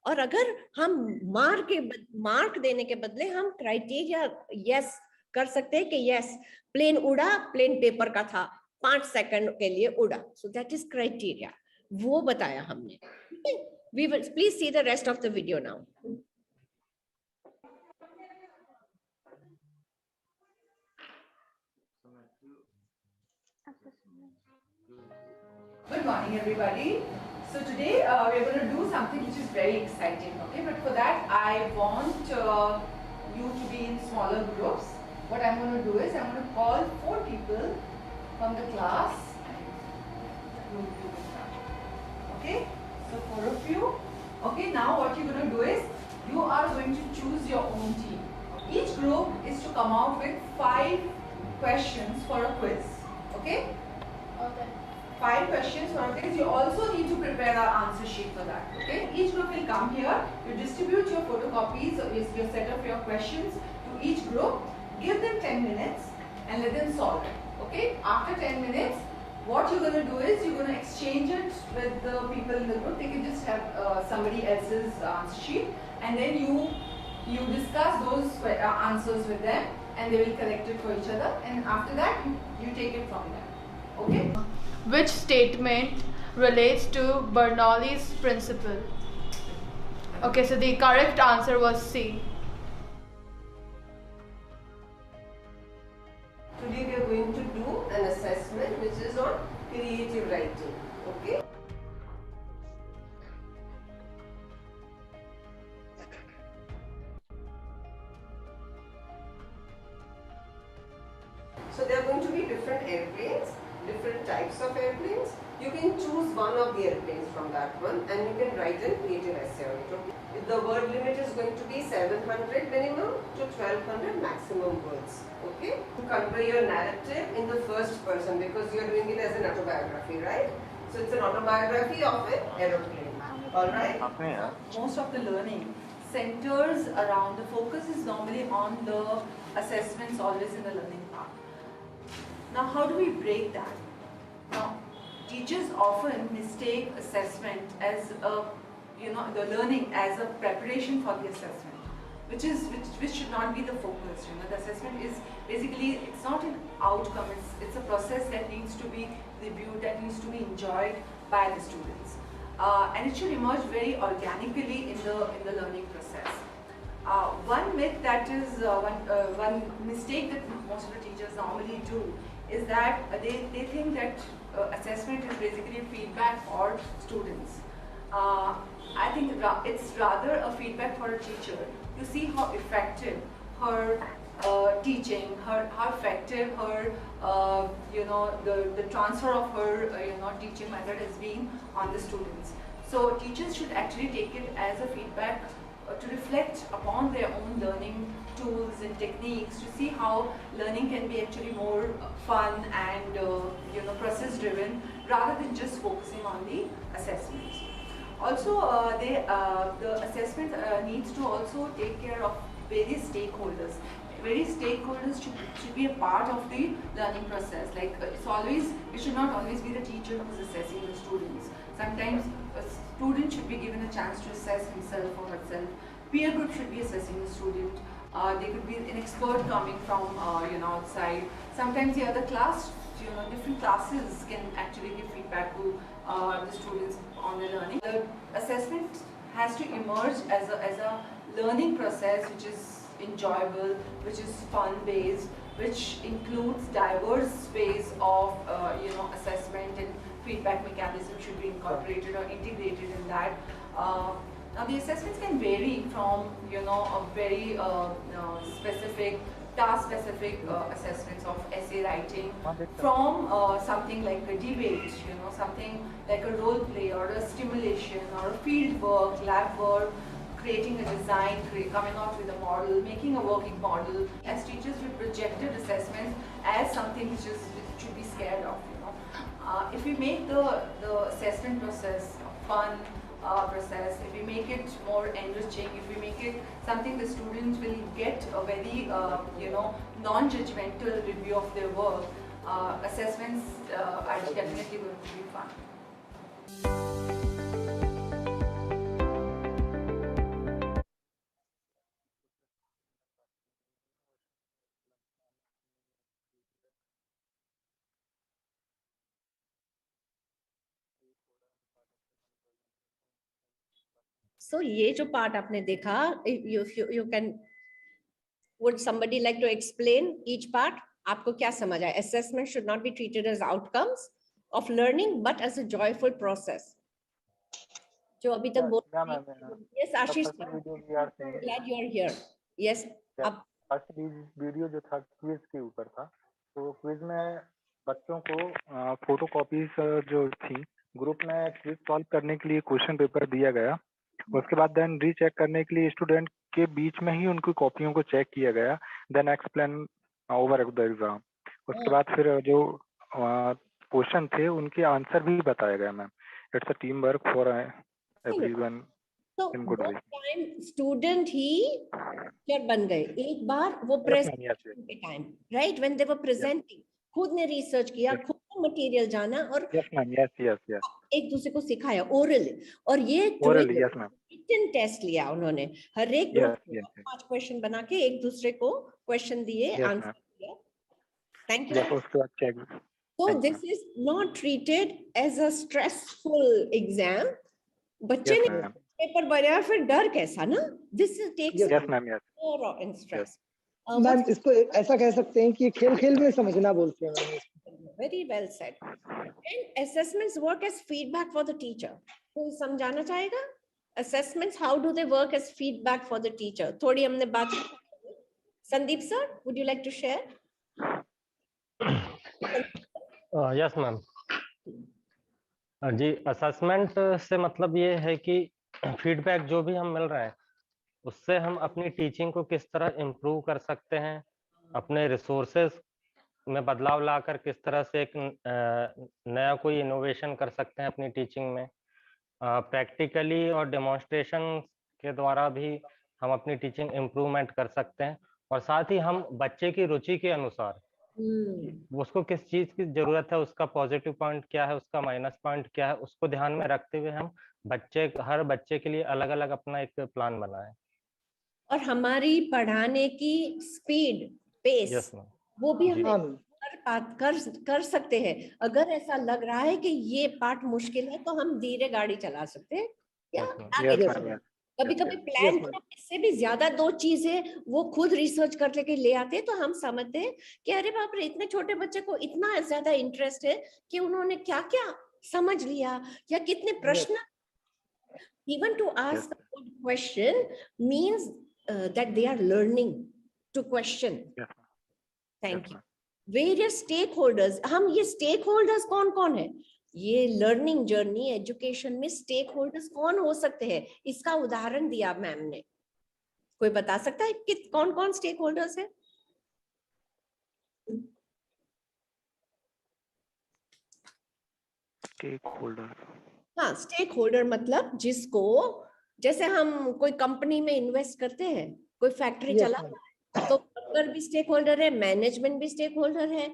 और अगर हम मार्क देने के बदले हम क्राइटेरिया यस कर सकते हैं कि यस प्लेन उड़ा, प्लेन पेपर का था, 5 सेकंड के लिए उड़ा. So that is criteria. वो बताया हमने. We will please see the rest of the video now. Good morning, everybody. So today we are going to do something which is very exciting. Okay, but for that I want you to be in smaller groups. What I'm going to do is I'm going to call 4 people from the class. Okay. So 4 of you. Okay, now what you're going to do is you are going to choose your own team. Each group is to come out with 5 questions for a quiz. Okay? Okay. 5 questions for a quiz. You also need to prepare an answer sheet for that. Okay? Each group will come here. You distribute your photocopies or your set of your questions to each group. Give them 10 minutes and let them solve it. Okay? After 10 minutes, what you're going to do is you're going to exchange it with the people in the group. They can just have somebody else's answer sheet, and then you discuss those answers with them, and they will correct it for each other, and after that you take it from them. Okay? Which statement relates to Bernoulli's principle? Okay, so the correct answer was C. Today we are going to do an assessment which is on creative writing. Okay? So there are going to be different airplanes, different types of airplanes. You can choose one of the airplanes from that one and you can write a creative essay on it. Okay? The word limit is going to be 700 minimum to 1200 maximum words. Okay? Convey your narrative in the first person because you are doing it as an autobiography, right? So it's an autobiography of an aeroplane. Alright? Most of the learning centers around, the focus is normally on the assessments always in the learning part. Now how do we break that? Now teachers often mistake assessment as a, the learning as a preparation for the assessment, which should not be the focus. The assessment is basically, it's not an outcome, it's a process that needs to be reviewed, that needs to be enjoyed by the students. And it should emerge very organically in the learning process. One myth that is, one mistake that most of the teachers normally do is that they think that assessment is basically feedback for students. I think it's rather a feedback for a teacher to see how effective her teaching, how effective her, the transfer of her, teaching method has been on the students. So teachers should actually take it as a feedback to reflect upon their own learning tools and techniques to see how learning can be actually more fun and process driven rather than just focusing on the assessments. Also, the assessment needs to also take care of various stakeholders. Various stakeholders should be a part of the learning process. Like it should not always be the teacher who is assessing the students. Sometimes a student should be given a chance to assess himself or herself. Peer group should be assessing the student. They could be an expert coming from outside. Sometimes the other class, different classes can actually give feedback to the students on their learning. The assessment has to emerge as a learning process which is enjoyable, which is fun-based, which includes diverse ways of assessment, and feedback mechanism should be incorporated or integrated in that. Now the assessments can vary from a very specific, task-specific assessments of essay writing, from something like a debate, something like a role play or a stimulation or a field work, lab work, creating a design, coming out with a model, making a working model. As teachers, we projected assessments as something which should be scared of. If we make the assessment process a fun process, if we make it more enriching, if we make it something the students will get a very non-judgmental review of their work, assessments are definitely going to be fun. So ये जो part आपने देखा, you can, would somebody like to explain each part? आपको क्या समझ आया? Assessment should not be treated as outcomes of learning, but as a joyful process. जो अभी तक बोल, yes Ashish, glad you are here. Yes. अब फर्स्ट वीडियो जो था क्विज के ऊपर था, तो क्विज में बच्चों को फोटोकॉपीज जो थी ग्रुप में क्विज सॉल्व करने के लिए क्वेश्चन पेपर दिया गया. उसके बाद देन रीचेक करने के लिए स्टूडेंट के बीच में ही उनकी कॉपियों को चेक किया गया, then explain over the exam. उसके बाद फिर जो क्वेश्चन थे उनके आंसर भी बताया गया ma'am. It's a team work for everyone in good way. Time student he teacher बन गए एक बार वो प्रेजेंटेशन के time, right, when they were presenting, खुद ने रिसर्च किया, खुद ने मटेरियल जाना और यस मैम, यस एक दूसरे को सिखाया ओरल। और ये यस मैम, रिटन टेस्ट लिया उन्होंने, हर एक ग्रुप में 5 क्वेश्चन बना के एक दूसरे को क्वेश्चन दिए, आंसर दिया। Thank you. So this is not treated as a stressful exam. बच्चे ने पेपर बनाया फिर डर कैसा ना? This takes more in stress. Ma'am इसको ऐसा कह सकते हैं कि खेल-खेल में समझना बोलते हैं ma'am. Very well said. And assessments work as feedback for the teacher. कोई समझाना चाहेगा? Assessments, how do they work as feedback for the teacher? थोड़ी हमने बात की। Sandeep sir, would you like to share? Yes ma'am ji, assessment से मतलब ये है कि फीडबैक जो भी हम मिल रहा है उससे हम अपनी टीचिंग को किस तरह इम्प्रूव कर सकते हैं, अपने रिसोर्सेज में बदलाव लाकर किस तरह से एक नया कोई इनोवेशन कर सकते हैं अपनी टीचिंग में, प्रैक्टिकली और डेमोन्स्ट्रेशन के द्वारा भी हम अपनी टीचिंग इम्प्रूवमेंट कर सकते हैं, और साथ ही हम बच्चे की रुचि के अनुसार उसको किस चीज की जरूरत है, उसका पॉजिटिव पॉइंट क्या है, उसका माइनस पॉइंट क्या है, उसको ध्यान में रखते हुए हम हर बच्चे के लिए अलग अलग अपना एक प्लान बनाएं। और हमारी पढ़ाने की स्पीड, पेस, वो भी हम कर सकते हैं। अगर ऐसा लग रहा है कि ये पार्ट मुश्किल है तो हम धीरे गाड़ी चला सकते हैं या आगे। कभी-कभी प्लान इससे भी ज्यादा 2 चीजें वो खुद रिसर्च कर लेके ले आते हैं, तो हम समझते हैं कि अरे बाप रे, इतने छोटे बच्चे को इतना ज्यादा इंटरेस्ट है कि उन्होंने क्या-क्या समझ लिया या कितने प्रश्न। Even to ask a good question means that they are learning to question. Thank you. Various stakeholders, हम ये stakeholders कौन-कौन है? ये लर्निंग जर्नी एजुकेशन में स्टेक होल्डर्स कौन हो सकते हैं, इसका उदाहरण दिया मैम ने। कोई बता सकता है कि कौन-कौन स्टेक होल्डर्स है? स्टेक होल्डर, हाँ, स्टेक होल्डर मतलब जिसको, जैसे हम कोई कंपनी में इन्वेस्ट करते हैं, कोई फैक्ट्री चला रहा है तो वर्कर भी स्टेक होल्डर है, मैनेजमेंट भी स्टेक होल्डर है,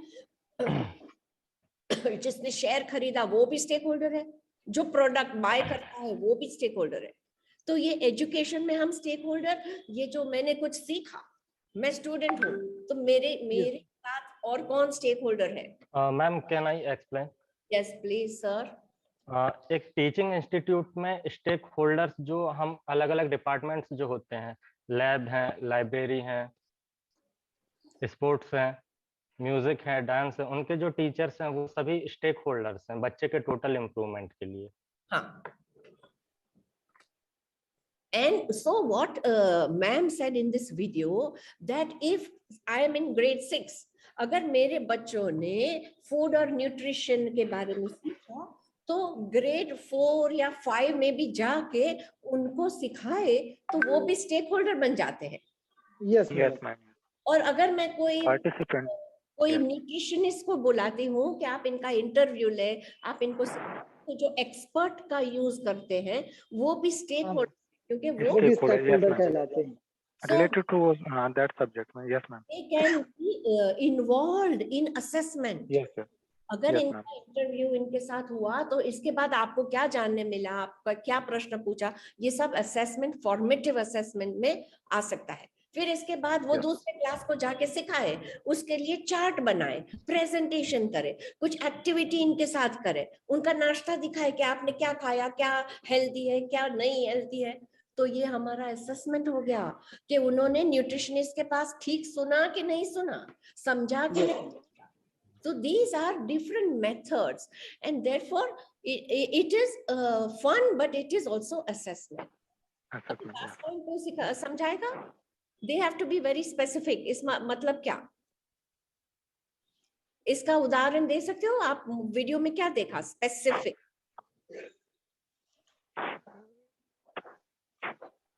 जिसने शेयर खरीदा वो भी स्टेक होल्डर है, जो प्रोडक्ट बाय करता है वो भी स्टेक होल्डर है। तो ये एजुकेशन में हम स्टेक होल्डर, ये जो मैंने कुछ सीखा, मैं स्टूडेंट हूँ तो मेरे साथ और कौन स्टेक होल्डर है? Ma'am can I explain? Yes please sir. एक टीचिंग इंस्टीट्यूट में स्टेक होल्डर्स जो हम अलग अलग डिपार्टमेंट्स जो होते हैं, लैब हैं, लाइब्रेरी हैं, स्पोर्ट्स हैं, म्यूजिक है, डांस है, उनके जो टीचर्स हैं वो सभी स्टेक होल्डर्स हैं बच्चे के टोटल इम्प्रूवमेंट के लिए। हाँ। And so what ma'am said in this video that if I am in grade 6, अगर मेरे बच्चों ने फूड और न्यूट्रिशन के बारे में सीखा तो ग्रेड 4 या 5 में भी जाके उनको सिखाए तो वो भी स्टेक होल्डर बन जाते हैं। Yes ma'am. और अगर मैं कोई पार्टिसिपेंट, कोई न्यूट्रिशनिस्ट को बुलाती हूँ कि आप इनका इंटरव्यू ले, आप इनको, तो जो एक्सपर्ट का यूज करते हैं वो भी स्टेक होल्डर, क्योंकि वो भी स्टेक होल्डर कहलाते हैं। Related to that subject, yes ma'am. They can be involved in assessment. Yes sir. अगर इनका इंटरव्यू इनके साथ हुआ तो इसके बाद आपको क्या जानने मिला, आपका क्या प्रश्न पूछा, ये सब असेसमेंट, फॉर्मेटिव असेसमेंट में आ सकता है। फिर इसके बाद वो दूसरे क्लास को जाके सिखाए, उसके लिए चार्ट बनाए, प्रेजेंटेशन करे, कुछ एक्टिविटी इनके साथ करे, उनका नाश्ता दिखाए कि आपने क्या खाया, क्या हेल्दी है, क्या नहीं हेल्दी है। तो ये हमारा असेसमेंट हो गया कि उन्होंने न्यूट्रिशनिस्ट के पास ठीक सुना कि नहीं सुना, समझा कि नहीं। So these are different methods, and therefore it is fun, but it is also assessment. Last point को समझाएगा? They have to be very specific. इसका मतलब क्या? इसका उदाहरण दे सकते हो आप? वीडियो में क्या देखा स्पेसिफिक?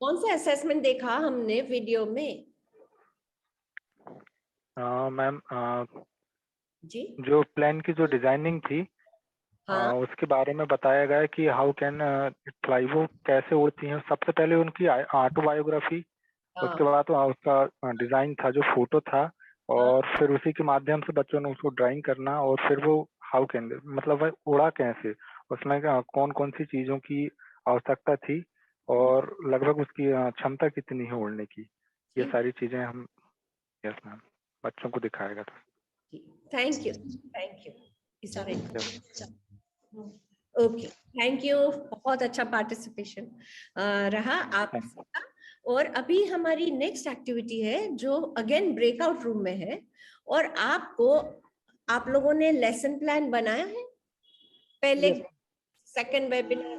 कौन सा असेसमेंट देखा हमने वीडियो में? मैम जी जो प्लान की जो डिजाइनिंग थी उसके बारे में बताया गया है कि हाउ कैन फ्लाई, वो कैसे उड़ती हैं। सबसे पहले उनकी ऑटोबायोग्राफी, उसके बाद उसका डिजाइन था जो फोटो था, और फिर उसी के माध्यम से बच्चों ने उसको ड्राइंग करना, और फिर वो हाउ कैन, मतलब वह उड़ा कैसे, उसमें कौन कौन सी चीजों की आवश्यकता थी, और लगभग उसकी क्षमता कितनी है उड़ने की, ये सारी चीजें हम यस मैम बच्चों को दिखाया गया था। Thank you okay, thank you, बहुत अच्छा पार्टिसिपेशन रहा आप सबका। और अभी हमारी नेक्स्ट एक्टिविटी है जो अगेन ब्रेकआउट रूम में है, और आप लोगों ने लेसन प्लान बनाया है पहले सेकंड वेबिनार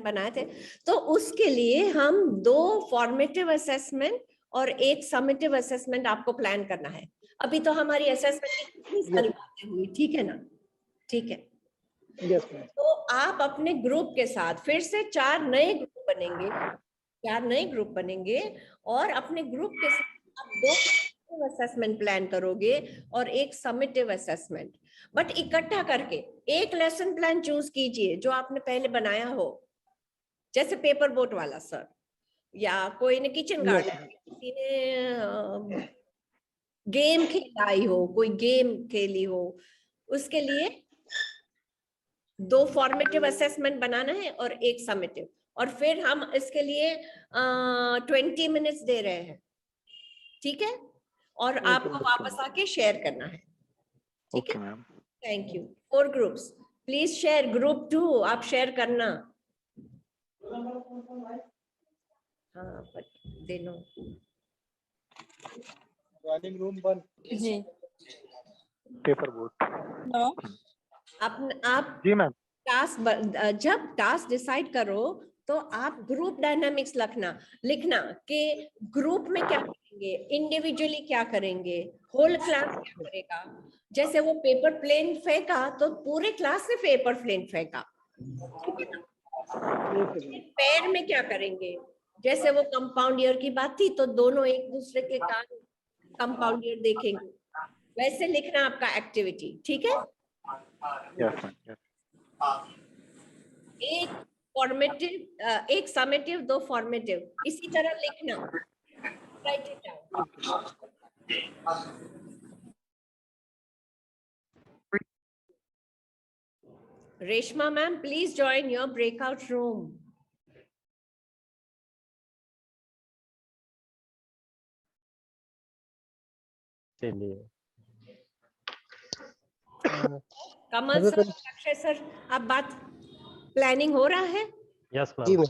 बनाए थे। तो उसके लिए हम 2 फॉर्मेटिव असेसमेंट और 1 समेटिव असेसमेंट आपको प्लान करना है। अभी तो हमारी असेसमेंट की कितनी सारी बातें हुई, ठीक है ना? ठीक है। तो आप अपने ग्रुप के साथ फिर से 4 नए ग्रुप बनेंगे और अपने ग्रुप के साथ आप 2 असेसमेंट प्लान करोगे और 1 समेटिव असेसमेंट, बट इकट्ठा करके एक लेसन प्लान चूज कीजिए जो आपने पहले बनाया हो, जैसे पेपर बोट वाला सर, या कोई ने किचन गार्डन, किसी ने गेम खेलाई हो, कोई गेम खेली हो, उसके लिए 2 फॉर्मेटिव असेसमेंट बनाना है और 1 समेटिव, और फिर हम इसके लिए 20 मिनट्स दे रहे हैं, ठीक है? और आपको वापस आके शेयर करना है, ठीक है? Thank you. 4 groups, please share. Group 2 आप शेयर करना। हाँ, but they know joining room 1 जी पेपर बोट। आप जी मैम। जब टास्क डिसाइड करो तो आप ग्रुप डायनामिक्स लिखना कि ग्रुप में क्या करेंगे, इंडिविजुअली क्या करेंगे, होल क्लास क्या करेगा। जैसे वो पेपर प्लेन फेंका तो पूरे क्लास ने पेपर प्लेन फेंका, पैर में क्या करेंगे, जैसे वो कंपाउंड ईयर की बात थी तो दोनों एक दूसरे के कान कंपाउंड ईयर देखेंगे, वैसे लिखना आपका एक्टिविटी, ठीक है? एक फॉर्मेटिव, एक समेटिव, 2 फॉर्मेटिव, इसी तरह लिखना। Right it down. Reshma ma'am, please join your breakout room. चलिए कमल सर, अक्षय सर, अब बात प्लानिंग हो रहा है? Yes ma'am.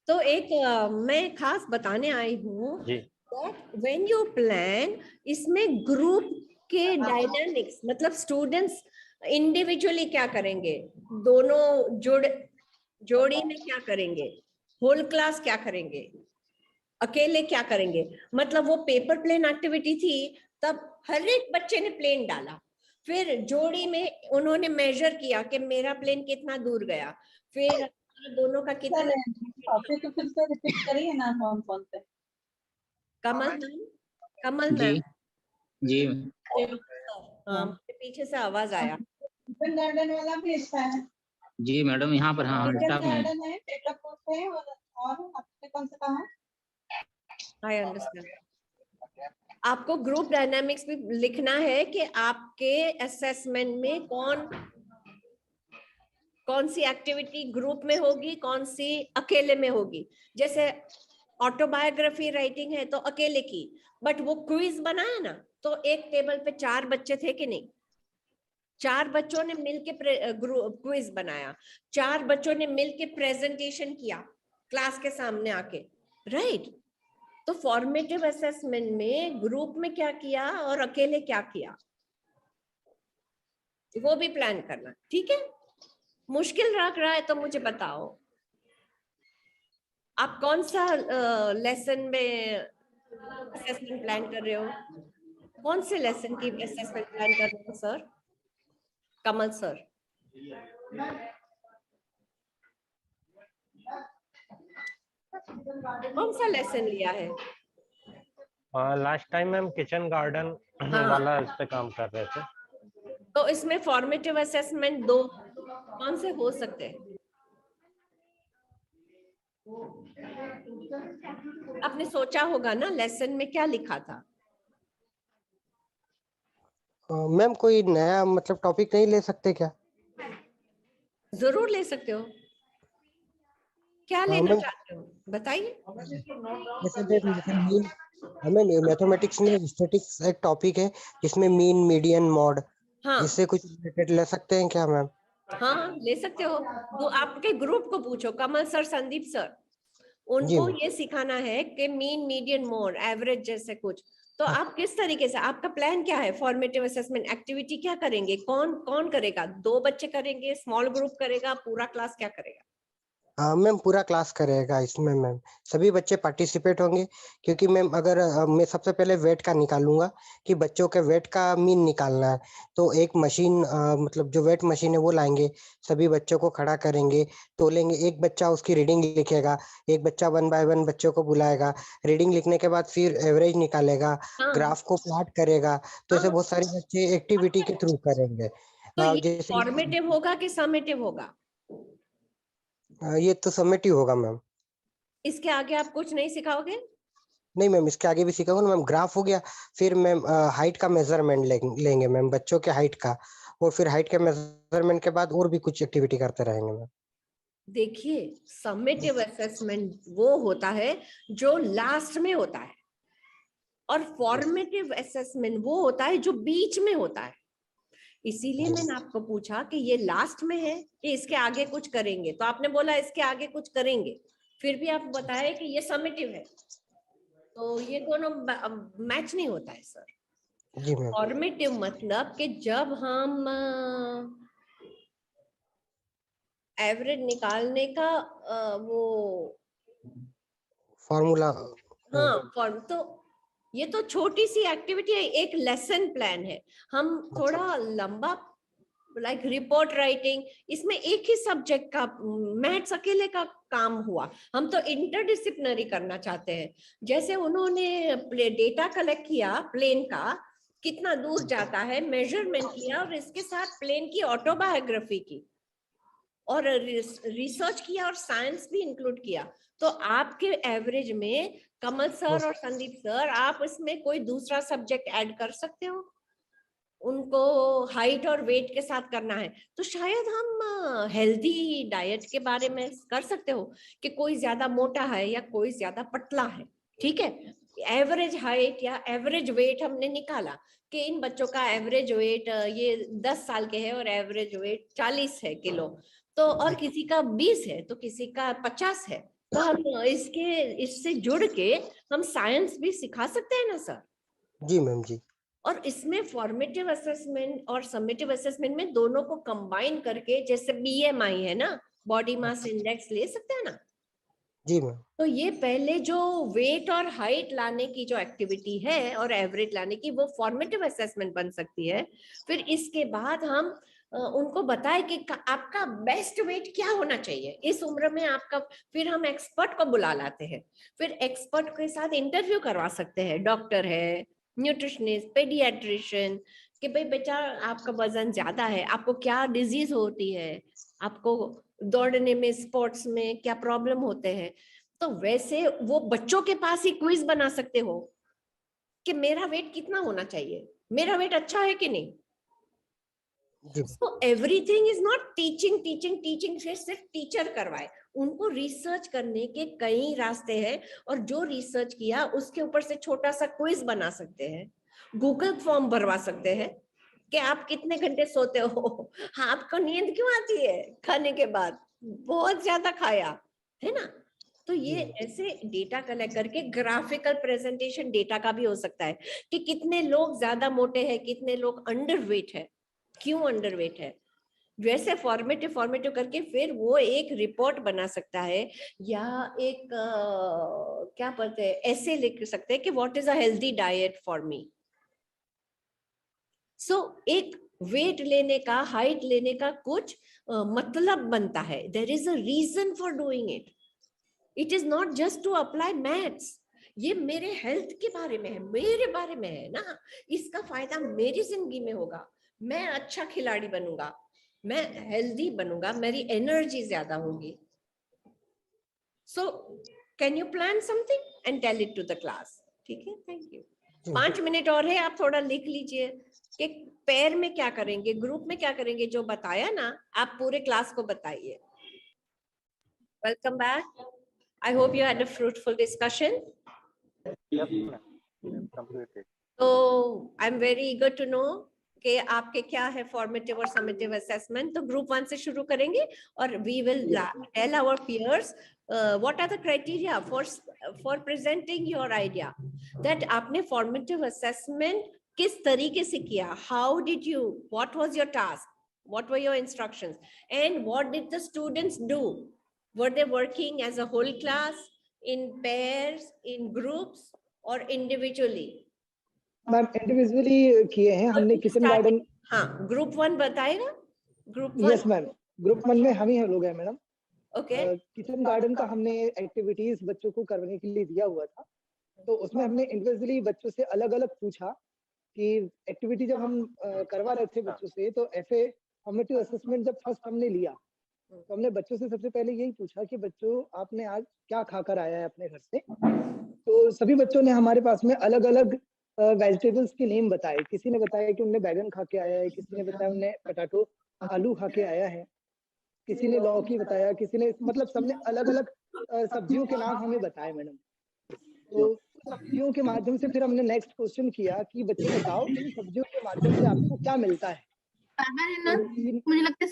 तो एक मैं खास बताने आई हूँ, व्हेन यू प्लान, इसमें ग्रुप के डायनामिक्स, मतलब स्टूडेंट्स इंडिविजुअली क्या करेंगे, दोनों जोड़ी में क्या करेंगे, होल क्लास क्या करेंगे, अकेले क्या करेंगे, मतलब वो पेपर प्लेन एक्टिविटी थी तब हर एक बच्चे ने प्लेन डाला, फिर जोड़ी में उन्होंने मेजर किया कि मेरा प्लेन कितना दूर गया, फिर दोनों का कितना। टॉपिक फिर से रिपीट करिए ना, कौन से? कमल मैम जी पीछे से आवाज आया। ओपन गार्डन वाला भी अच्छा है। जी मैडम, यहाँ पर हाँ गार्डन है, पेपर पोस्ट है, और आपने कौन सा कहा? I understand. आपको ग्रुप डायनामिक्स भी लिखना है कि आपके असेसमेंट में कौन सी एक्टिविटी ग्रुप में होगी, कौन सी अकेले में होगी। जैसे ऑटोबायोग्राफी राइटिंग है तो अकेले की, बट वो क्विज बनाया ना तो एक टेबल पे 4 बच्चे थे कि नहीं, 4 बच्चों ने मिलके क्विज बनाया, 4 बच्चों ने मिलके प्रेजेंटेशन किया क्लास के सामने आके, राइट? तो फॉर्मेटिव असेसमेंट में ग्रुप में क्या किया और अकेले क्या किया, वो भी प्लान करना, ठीक है? मुश्किल लग रहा है तो मुझे बताओ, आप कौन सा लेसन में असेसमेंट प्लान कर रहे हो, कौन से लेसन की असेसमेंट प्लान कर रहे हो सर? कमल सर, कौन सा लेसन लिया है? Last time ma'am kitchen garden वाला इस पे काम कर रहे थे। तो इसमें फॉर्मेटिव असेसमेंट 2 कौन से हो सकते हैं? आपने सोचा होगा ना लेसन में क्या लिखा था? मैम कोई नया मतलब टॉपिक नहीं ले सकते क्या? जरूर ले सकते हो। क्या लेना चाहते हो बताइए। हमें मैथमेटिक्स में स्टैटिस्टिक्स एक टॉपिक है जिसमें मीन मीडियन मॉड, इससे कुछ रिलेटेड ले सकते हैं क्या मैम? हाँ ले सकते हो। वो आपके ग्रुप को पूछो, कमल सर, संदीप सर, उनको ये सिखाना है कि मीन मीडियन मोड एवरेज जैसे कुछ। तो आप किस तरीके से, आपका प्लान क्या है? फॉर्मेटिव असेसमेंट एक्टिविटी क्या करेंगे? कौन कौन करेगा? 2 बच्चे करेंगे, स्मॉल ग्रुप करेगा, पूरा क्लास क्या करेगा? मैम पूरा क्लास करेगा इसमें मैम, सभी बच्चे पार्टिसिपेट होंगे क्योंकि मैम अगर मैं सबसे पहले वेट का निकालूंगा कि बच्चों के वेट का मीन निकालना है, तो एक मशीन मतलब जो वेट मशीन है वो लाएंगे, सभी बच्चों को खड़ा करेंगे, तोलेंगे, एक बच्चा उसकी रीडिंग लिखेगा, एक बच्चा 1 बाय 1 बच्चों को बुलाएगा, रीडिंग लिखने के बाद फिर एवरेज निकालेगा, ग्राफ को प्लॉट करेगा। तो ऐसे बहुत सारे बच्चे एक्टिविटी के थ्रू करेंगे। तो ये फॉर्मेटिव होगा कि समेटिव होगा? ये तो समेटिव होगा मैम। इसके आगे आप कुछ नहीं सिखाओगे? नहीं मैम, इसके आगे भी सिखाऊंगा मैम। ग्राफ हो गया, फिर मैम हाइट का मेजरमेंट लेंगे मैम, बच्चों के हाइट का, और फिर हाइट के मेजरमेंट के बाद और भी कुछ एक्टिविटी करते रहेंगे मैम। देखिए समेटिव असेसमेंट वो होता है जो लास्ट में होता है, और फॉर्मेटिव असेसमेंट वो होता है जो बीच में होता है। इसीलिए मैंने आपको पूछा कि ये लास्ट में है कि इसके आगे कुछ करेंगे, तो आपने बोला इसके आगे कुछ करेंगे, फिर भी आप बताए कि ये समेटिव है। तो ये दोनों मैच नहीं होता है सर। जी मैम। फॉर्मेटिव मतलब कि जब हम एवरेज निकालने का वो फॉर्मूला, हाँ फॉर्म, तो ये तो छोटी सी एक्टिविटी है, एक लेसन प्लान है। हम थोड़ा लंबा लाइक रिपोर्ट राइटिंग, इसमें एक ही सब्जेक्ट का मैथ्स अकेले का काम हुआ। हम तो इंटरडिसिप्लिनरी करना चाहते हैं। जैसे उन्होंने डेटा कलेक्ट किया प्लेन का, कितना दूर जाता है, मेजरमेंट किया, और इसके साथ प्लेन की ऑटोबायोग्राफी की और रिसर्च किया और साइंस भी इंक्लूड किया। तो आपके एवरेज में कमल सर और संदीप सर, आप इसमें कोई दूसरा सब्जेक्ट ऐड कर सकते हो। उनको हाइट और वेट के साथ करना है, तो शायद हम हेल्दी डाइट के बारे में कर सकते हो कि कोई ज्यादा मोटा है या कोई ज्यादा पतला है। ठीक है, एवरेज हाइट या एवरेज वेट हमने निकाला कि इन बच्चों का एवरेज वेट ये 10 साल के है और एवरेज वेट 40 है किलो, तो और किसी का 20 है तो किसी का 50 है। तो हम इससे जुड़ के हम साइंस भी सिखा सकते हैं ना सर? जी मैम जी। और इसमें फॉर्मेटिव असेसमेंट और समेटिव असेसमेंट में दोनों को कंबाइन करके, जैसे BMI है ना, बॉडी मास इंडेक्स, ले सकते हैं ना? जी मैम। तो ये पहले जो वेट और हाइट लाने की जो एक्टिविटी है और एवरेज लाने की, वो फॉर्मेटिव असेसमेंट बन सकती है। फिर इसके बाद हम उनको बताए कि आपका बेस्ट वेट क्या होना चाहिए इस उम्र में आपका। फिर हम एक्सपर्ट को बुला लाते हैं, फिर एक्सपर्ट के साथ इंटरव्यू करवा सकते हैं, डॉक्टर है, न्यूट्रिशनिस्ट, पेडियाट्रिशियन, कि भाई बेटा आपका वजन ज्यादा है, आपको क्या डिजीज होती है, आपको दौड़ने में, स्पोर्ट्स में क्या प्रॉब्लम होते हैं। तो वैसे वो बच्चों के पास ही क्विज बना सकते हो कि मेरा वेट कितना होना चाहिए, मेरा वेट अच्छा है कि नहीं। So everything is not teaching से सिर्फ टीचर करवाए, उनको रिसर्च करने के कई रास्ते हैं, और जो रिसर्च किया उसके ऊपर से छोटा सा क्विज बना सकते हैं, गूगल फॉर्म भरवा सकते हैं कि आप कितने घंटे सोते हो, हाँ आपको नींद क्यों आती है खाने के बाद, बहुत ज्यादा खाया है ना। तो ये ऐसे डेटा कलेक्ट करके ग्राफिकल प्रेजेंटेशन डेटा का भी हो सकता है कि कितने लोग ज्यादा मोटे हैं, कितने लोग अंडरवेट है, क्यों अंडरवेट है। वैसे फॉर्मेटिव करके फिर वो एक रिपोर्ट बना सकता है, या एक क्या बोलते हैं, ऐसे लिख सकते हैं कि what is a healthy diet for me. So एक वेट लेने का, हाइट लेने का कुछ मतलब बनता है। There is a reason for doing it. It is not just to apply maths, ये मेरे हेल्थ के बारे में है, मेरे बारे में है ना, इसका फायदा मेरी जिंदगी में होगा, मैं अच्छा खिलाड़ी बनूंगा, मैं हेल्दी बनूंगा, मेरी एनर्जी ज्यादा होगी। So can you plan something and tell it to the class? ठीक है, थैंक यू। 5 मिनट और है, आप थोड़ा लिख लीजिए कि पेयर में क्या करेंगे, ग्रुप में क्या करेंगे, जो बताया ना आप पूरे क्लास को बताइए। Welcome back. I hope you had a fruitful discussion. तो I am very eager to know कि आपके क्या है फॉर्मेटिव और समेटिव असेसमेंट। तो ग्रुप 1 से शुरू करेंगे और we will tell our peers what are the criteria for presenting your idea, that आपने formative assessment किस तरीके से किया, how did you, what was your task, what were your instructions, and what did the students do, were they working as a whole class, in pairs, in groups or individually? Ma'am individually किए हैं हमने किचन गार्डन। हाँ, ग्रुप 1 बताएगा। ग्रुप 1? यस मैम, ग्रुप 1 में हम ही लोग हैं मैडम। ओके। किचन गार्डन का हमने एक्टिविटीज बच्चों को करने के लिए दिया हुआ था, तो उसमें हमने इंडिविजुअली बच्चों से अलग अलग पूछा कि एक्टिविटी जब हम करवा रहे थे बच्चों से, तो ऐसे फॉर्मेटिव असेसमेंट जब फर्स्ट हमने लिया तो हमने बच्चों से सबसे पहले यही पूछा कि बच्चों आपने आज क्या खाकर आया है अपने घर से। तो सभी बच्चों ने हमारे पास में अलग अलग वेजिटेबल्स के नेम बताए। किसी ने बताया कि उन्हें बैगन खा के आया है, किसी ने बताया उन्हें पटाटो आलू खा के आया है, किसी ने लौकी बताया, किसी ने, मतलब सबने अलग अलग सब्जियों के नाम हमें बताए मैडम। तो सब्जियों के माध्यम से फिर हमने नेक्स्ट क्वेश्चन किया कि बच्चे बताओ इन सब्जियों के माध्यम से आपको क्या मिलता है। मुझे लगता है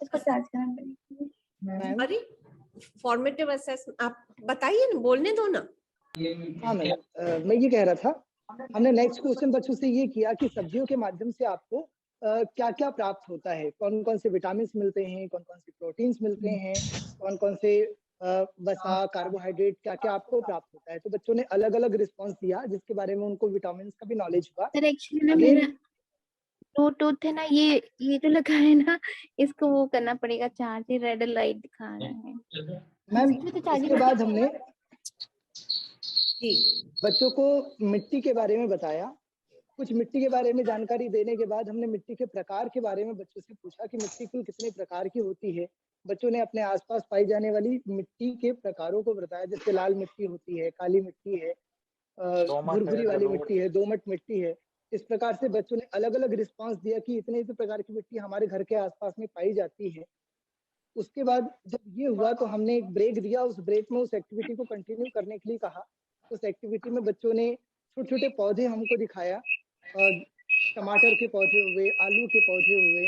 इसको चार्ज करना पड़ेगा। अरे फॉर्मेटिव असेसमेंट आप बताइए ना, बोलने दो ना। हाँ मैडम, मैं ये कह रहा था, हमने नेक्स्ट क्वेश्चन बच्चों से ये किया कि सब्जियों के माध्यम से आपको क्या क्या प्राप्त होता है, कौन कौन से विटामिन मिलते हैं, कौन कौन से प्रोटीन्स मिलते हैं, कौन कौन से वसा, कार्बोहाइड्रेट, क्या क्या आपको प्राप्त होता है। तो बच्चों ने अलग अलग रिस्पांस दिया, जिसके बारे में उनको विटामिन का भी नॉलेज हुआ। सर एक्चुअली ना मेरा ब्लूटूथ है ना, ये जो लगा है ना, इसको वो करना पड़ेगा चार्ज, ये रेड लाइट दिखा रहा है मैम। इसके बाद हमने बच्चों को मिट्टी के बारे में बताया। कुछ मिट्टी के बारे में जानकारी देने के बाद हमने मिट्टी के प्रकार के बारे में बच्चों से पूछा कि मिट्टी कुल कितने प्रकार की होती है। बच्चों ने अपने आसपास पाई जाने वाली मिट्टी के प्रकारों को बताया, जैसे लाल मिट्टी होती है, काली मिट्टी है, भुरभुरी वाली मिट्टी है, दोमट मिट्टी है। इस प्रकार से बच्चों ने अलग अलग रिस्पांस दिया कि इतने प्रकार की मिट्टी हमारे घर के आसपास में पाई जाती है। उसके बाद जब ये हुआ तो हमने एक ब्रेक दिया। उस ब्रेक में उस एक्टिविटी को कंटिन्यू करने के लिए कहा। उस एक्टिविटी में बच्चों ने छोटे छोटे पौधे हमको दिखाया, टमाटर के पौधे हुए, आलू के पौधे हुए,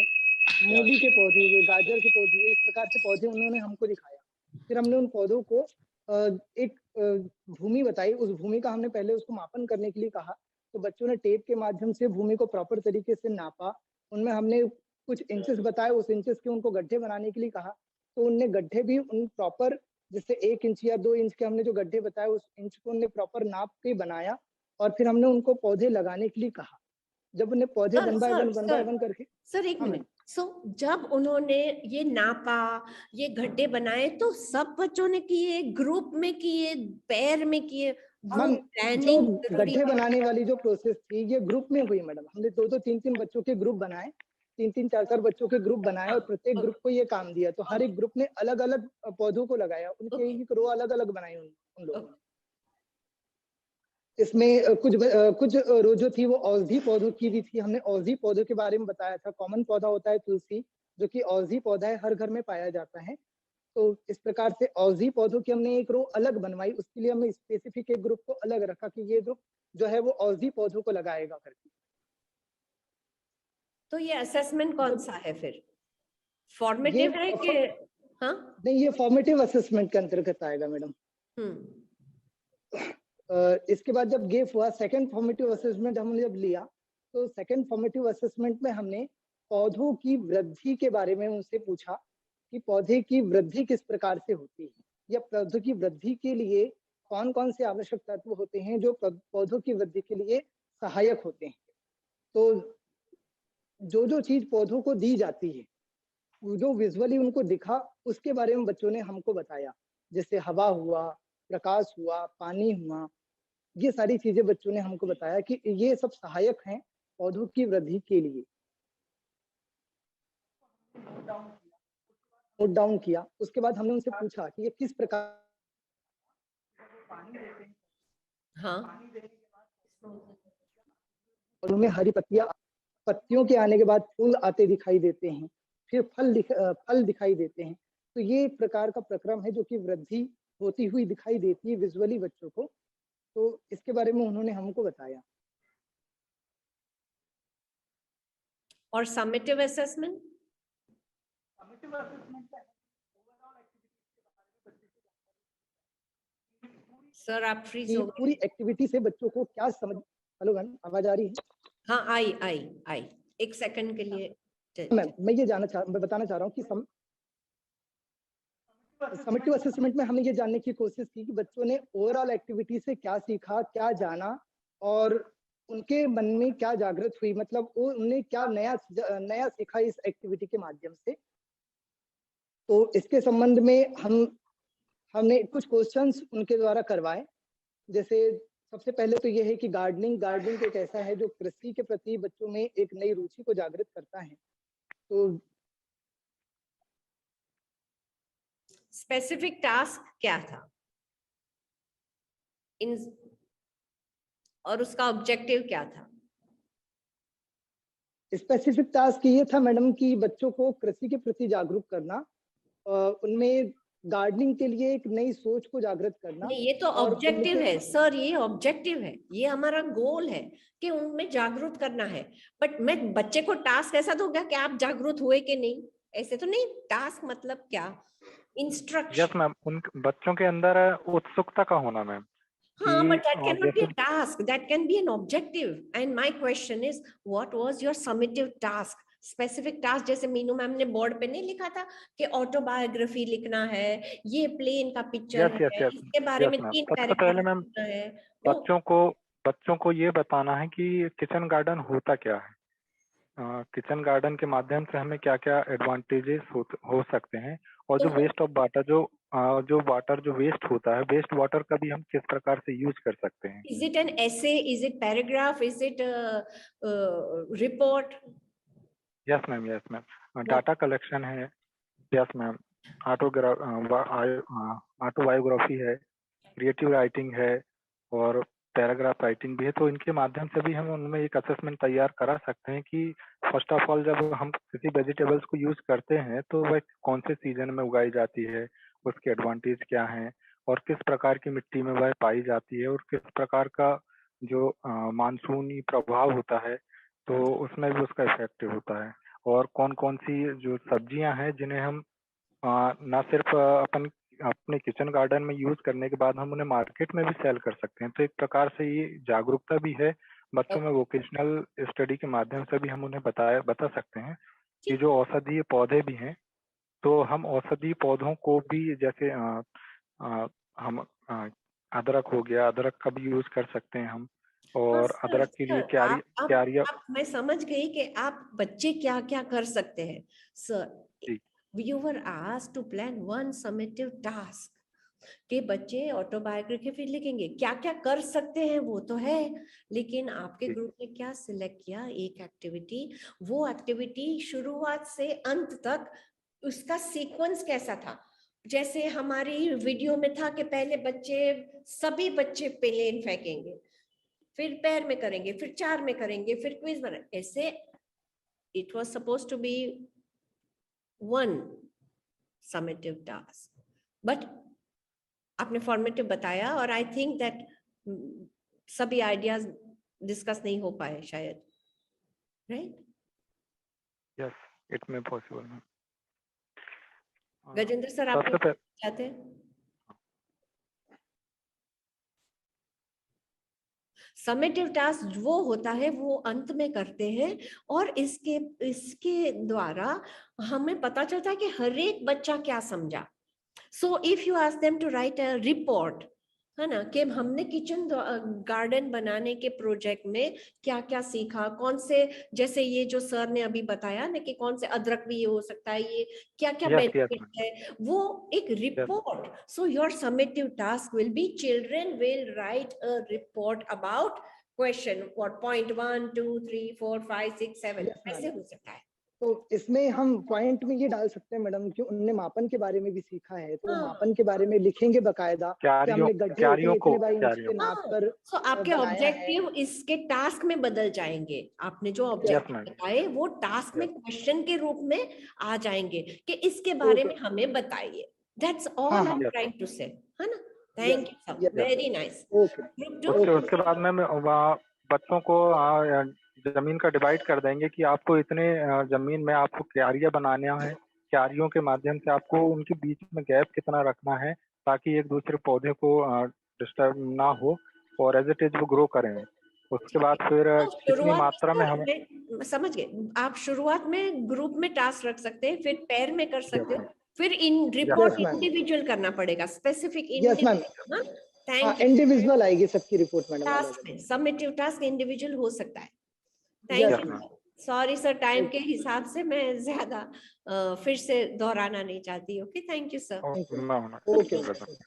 मूली के पौधे हुए, गाजर के पौधे हुए, इस प्रकार से पौधे उन्होंने हमको दिखाया। फिर हमने उन पौधों को एक भूमि बताई। उस भूमि का हमने पहले उसको मापन करने के लिए कहा। तो बच्चों ने टेप के माध्यम से भूमि को प्रॉपर तरीके से नापा। उनमें हमने कुछ इंचेस बताए, उस इंचेस के उनको गड्ढे बनाने के लिए कहा। तो उनने गड्ढे भी उन प्रॉपर, जैसे 1 इंच या 2 इंच के हमने जो गड्ढे बताए, उस इंच को उन्होंने प्रॉपर नाप के बनाया। और फिर हमने उनको पौधे लगाने के लिए कहा। जब उन्हें पौधे वन बाय वन करके। सर एक मिनट, जब उन्होंने ये नापा, ये गड्ढे बनाए, तो सब बच्चों ने किए, ग्रुप में किए, पेयर में किए? गड्ढे बनाने वाली जो प्रोसेस थी ये ग्रुप में हुई मैडम। हमने 2-2, 3-3 बच्चों के ग्रुप बनाए, 3-3, 4-4 बच्चों के ग्रुप बनाए और प्रत्येक ग्रुप को ये काम दिया। तो हर एक ग्रुप ने अलग अलग पौधों को लगाया, उनके एक रो अलग अलग बनाई उन लोगों ने। इसमें कुछ रो जो थी वो औषधि पौधों की भी थी। हमने औषधि पौधों के बारे में बताया था। कॉमन पौधा होता है तुलसी, जो कि औषधि पौधा है, हर घर में पाया जाता है। तो इस प्रकार से औषधि पौधों की हमने एक रो अलग बनवाई। उसके लिए हमने स्पेसिफिक एक ग्रुप को अलग रखा कि ये ग्रुप जो है वो औषधि पौधों को लगाएगा करके। तो ये असेसमेंट कौन सा है फिर? फॉर्मेटिव है कि? हाँ नहीं, ये फॉर्मेटिव असेसमेंट के अंतर्गत आएगा मैडम। इसके बाद जब गेफ हुआ, सेकंड फॉर्मेटिव असेसमेंट हमने जब लिया, तो सेकंड फॉर्मेटिव असेसमेंट में हमने पौधों की वृद्धि के बारे में उनसे पूछा कि पौधे की वृद्धि किस प्रकार से होती है, या पौधों की वृद्धि के लिए कौन कौन से आवश्यक तत्व होते हैं जो पौधों की वृद्धि के लिए सहायक होते हैं। तो जो चीज पौधों को दी जाती है, जो विजुअली उनको दिखा, उसके बारे में बच्चों ने हमको बताया। जैसे हवा हुआ, प्रकाश हुआ, पानी हुआ, ये सारी चीजें बच्चों ने हमको बताया कि ये सब सहायक हैं पौधों की वृद्धि के लिए। नोट डाउन किया। उसके बाद हमने उनसे पूछा कि ये किस प्रकार पौधों में हरी पत्तियों के आने के बाद फूल आते दिखाई देते हैं, फिर फल दिखाई देते हैं। तो ये एक प्रकार का प्रक्रम है जो कि वृद्धि होती हुई दिखाई देती है विजुअली बच्चों को। तो इसके बारे में उन्होंने हमको बताया। और समेटिव असेसमेंट, सर आप फ्रीज हो गए। पूरी एक्टिविटी से बच्चों को क्या समझ, हेलो मैम आवाज आ रही है? हाँ आई एक सेकंड के लिए। मैम मैं बताना चाह रहा हूँ कि समेटिव असेसमेंट में हमने ये जानने की कोशिश की कि बच्चों ने ओवरऑल एक्टिविटी से क्या सीखा, क्या जाना और उनके मन में क्या जागृत हुई, मतलब उन्हें क्या नया सीखा इस एक्टिविटी के माध्यम से। तो इसके संबंध में हमने कुछ क्वेश्चंस उनके द्वारा करवाए। जैसे सबसे पहले तो ये है कि गार्डनिंग एक ऐसा है जो कृषि के प्रति बच्चों में एक नई रुचि को जागृत करता है। तो स्पेसिफिक टास्क क्या था और उसका ऑब्जेक्टिव क्या था? स्पेसिफिक टास्क ये था मैडम कि बच्चों को कृषि के प्रति जागरूक करना, उनमें गार्डनिंग के लिए एक नई सोच को जागृत करना। नहीं, ये तो ऑब्जेक्टिव है सर, ये ऑब्जेक्टिव है, ये हमारा गोल है कि उनमें जागरूक करना है। बट मैं बच्चे को टास्क ऐसा दूंगा कि आप जागरूक हुए कि नहीं, ऐसे तो नहीं। टास्क मतलब क्या? इंस्ट्रक्शन। यस मैम, उन बच्चों के अंदर उत्सुकता का होना मैम। हाँ, but that cannot be a task. That can be an objective. And my question is, what was your summative task? Specific task जैसे मीनू मैम ने बोर्ड पे नहीं लिखा था कि ऑटोबायोग्राफी लिखना है, ये प्लेन का पिक्चर है, इसके बारे में 3 पहले मैम बच्चों को ये बताना है कि किचन गार्डन होता क्या है, किचन गार्डन के माध्यम से हमें क्या क्या एडवांटेजेस हो सकते हैं, और जो वेस्ट ऑफ वाटर जो वेस्ट होता है, वेस्ट वाटर का भी हम किस प्रकार से यूज कर सकते हैं। Is it an essay? Is it paragraph? Is it a report? Yes ma'am data collection है। यस मैम ऑटोबायोग्राफी है, क्रिएटिव राइटिंग है और पैराग्राफ राइटिंग भी है। तो इनके माध्यम से भी हम उनमें एक असेसमेंट तैयार करा सकते हैं कि फर्स्ट ऑफ ऑल जब हम किसी वेजिटेबल्स को यूज करते हैं तो वह कौन से सीजन में उगाई जाती है, उसके एडवांटेज क्या हैं और किस प्रकार की मिट्टी में वह पाई जाती है, और किस प्रकार का जो मानसूनी प्रभाव होता है तो उसमें भी उसका इफेक्टिव होता है, और कौन कौन सी जो सब्जियां हैं जिन्हें हम ना सिर्फ अपने किचन गार्डन में यूज करने के बाद हम उन्हें मार्केट में भी सेल कर सकते हैं। तो एक प्रकार से ये जागरूकता भी है बच्चों में, वोकेशनल स्टडी के माध्यम से भी हम उन्हें बता सकते हैं कि जो औषधीय पौधे भी हैं, तो हम औषधीय पौधों को भी जैसे हम अदरक हो गया, अदरक का भी यूज कर सकते हैं हम, और अदरक के लिए क्यारिया। मैं समझ गई कि आप बच्चे क्या क्या कर सकते हैं। Sir, you were asked to plan one summative task कि बच्चे ऑटोबायोग्राफी लिखेंगे, क्या क्या कर सकते हैं वो तो है, लेकिन आपके ग्रुप ने क्या सिलेक्ट किया एक एक्टिविटी, वो एक्टिविटी शुरुआत से अंत तक उसका सीक्वेंस कैसा था। जैसे हमारी वीडियो में था कि पहले सभी बच्चे प्लेन फेंकेंगे, फिर पैर में करेंगे, फिर 4 में करेंगे, फिर क्विज बना, ऐसे it was supposed to be one summative task, but आपने फॉर्मेटिव बताया, और आई थिंक दैट सभी आइडियाज डिस्कस नहीं हो पाए शायद, right? Yes, it may possible. Gajendra sir, आप चाहते हैं? समेटिव टास्क वो होता है वो अंत में करते हैं, और इसके द्वारा हमें पता चलता है कि हर एक बच्चा क्या समझा। So if you ask them to write a report, है ना, कि हमने किचन गार्डन बनाने के प्रोजेक्ट में क्या क्या सीखा, कौन से, जैसे ये जो सर ने अभी बताया ना कि कौन से अदरक भी ये हो सकता है, ये क्या क्या बेनिफिट है, वो एक report. So your summative task will be children will write a report about question what point 1 2 3 4 5 6 7 ऐसे हो सकता है. तो इसमें हम पॉइंट में ये डाल सकते हैं मैडम कि उनने मापन के बारे में भी सीखा है, तो मापन के बारे में लिखेंगे बकायदा कि हमने गड्ढे इतने नाप कर. तो आपके ऑब्जेक्टिव इसके टास्क में बदल जाएंगे. आपने जो ऑब्जेक्टिव बताए वो टास्क में क्वेश्चन के रूप में आ जाएंगे कि इसके बारे में हमें बताइए. That's all I am trying to say, है ना. Thank you sir, very nice. उसके बाद में बच्चों को जमीन का डिवाइड कर देंगे कि आपको इतने जमीन में आपको क्यारियां बनाना है, क्यारियों के माध्यम से आपको उनके बीच में गैप कितना रखना है ताकि एक दूसरे पौधे को डिस्टर्ब ना हो और एज इट इज वो ग्रो करें. उसके बाद फिर कितनी मात्रा में हम समझ गए. आप शुरुआत में ग्रुप में टास्क रख सकते हैं, फिर पेयर में कर सकते हो, फिर इन रिपोर्ट इंडिविजुअल करना पड़ेगा, स्पेसिफिक इंडिविजुअल आएगी सबकी रिपोर्ट मैडम. टास्क में समेटिव टास्क इंडिविजुअल हो सकता है. Thank you. Sorry sir, time के हिसाब से मैं ज्यादा फिर से दोहराना नहीं चाहती. Okay, thank you sir.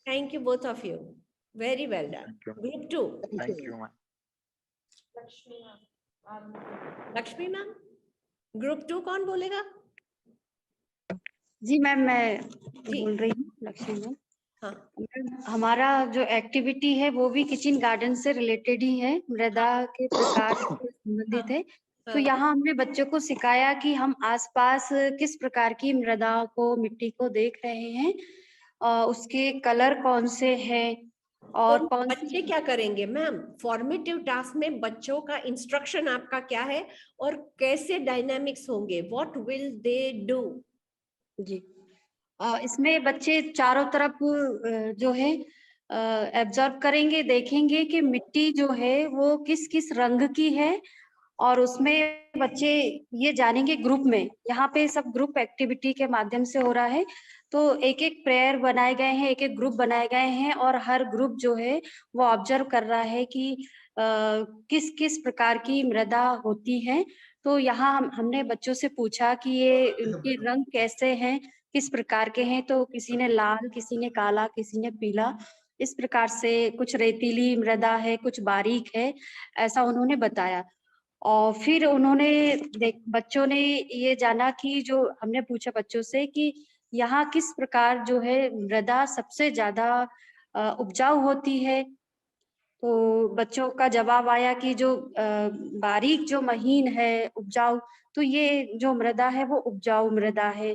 Thank you both of you, very well done. Group 2. Thank you. Lakshmi ma'am, group 2 कौन बोलेगा? जी मैम, मैं बोल रही हूँ लक्ष्मी मैम. हाँ, हमारा जो एक्टिविटी है वो भी किचन गार्डन से रिलेटेड ही है, मृदा के प्रकार से संबंधित है. तो यहाँ हमने बच्चों को सिखाया कि हम आसपास किस प्रकार की मृदा को, मिट्टी को देख रहे हैं, उसके कलर कौन से हैं और कौन बच्चे क्या करेंगे मैम. फॉर्मेटिव टास्क में बच्चों का इंस्ट्रक्शन आपका क्या है और कैसे डायनामिक्स होंगे, व्हाट विल दे डू? जी, इसमें बच्चे चारों तरफ जो है एब्जॉर्ब करेंगे, देखेंगे कि मिट्टी जो है वो किस किस रंग की है, और उसमें बच्चे ये जानेंगे ग्रुप में. यहाँ पे सब ग्रुप एक्टिविटी के माध्यम से हो रहा है. तो एक एक प्रेयर बनाए गए हैं, एक एक ग्रुप बनाए गए हैं, और हर ग्रुप जो है वो ऑब्जर्व कर रहा है कि किस किस प्रकार की मृदा होती है. तो यहाँ हमने बच्चों से पूछा कि ये इनके रंग कैसे हैं, किस प्रकार के हैं. तो किसी ने लाल, किसी ने काला, किसी ने पीला, इस प्रकार से. कुछ रेतीली मृदा है, कुछ बारीक है, ऐसा उन्होंने बताया. और फिर उन्होंने बच्चों ने ये जाना कि जो हमने पूछा बच्चों से कि यहाँ किस प्रकार जो है मृदा सबसे ज्यादा उपजाऊ होती है. तो बच्चों का जवाब आया कि जो बारीक, जो महीन है, उपजाऊ, तो ये जो मृदा है वो उपजाऊ मृदा है,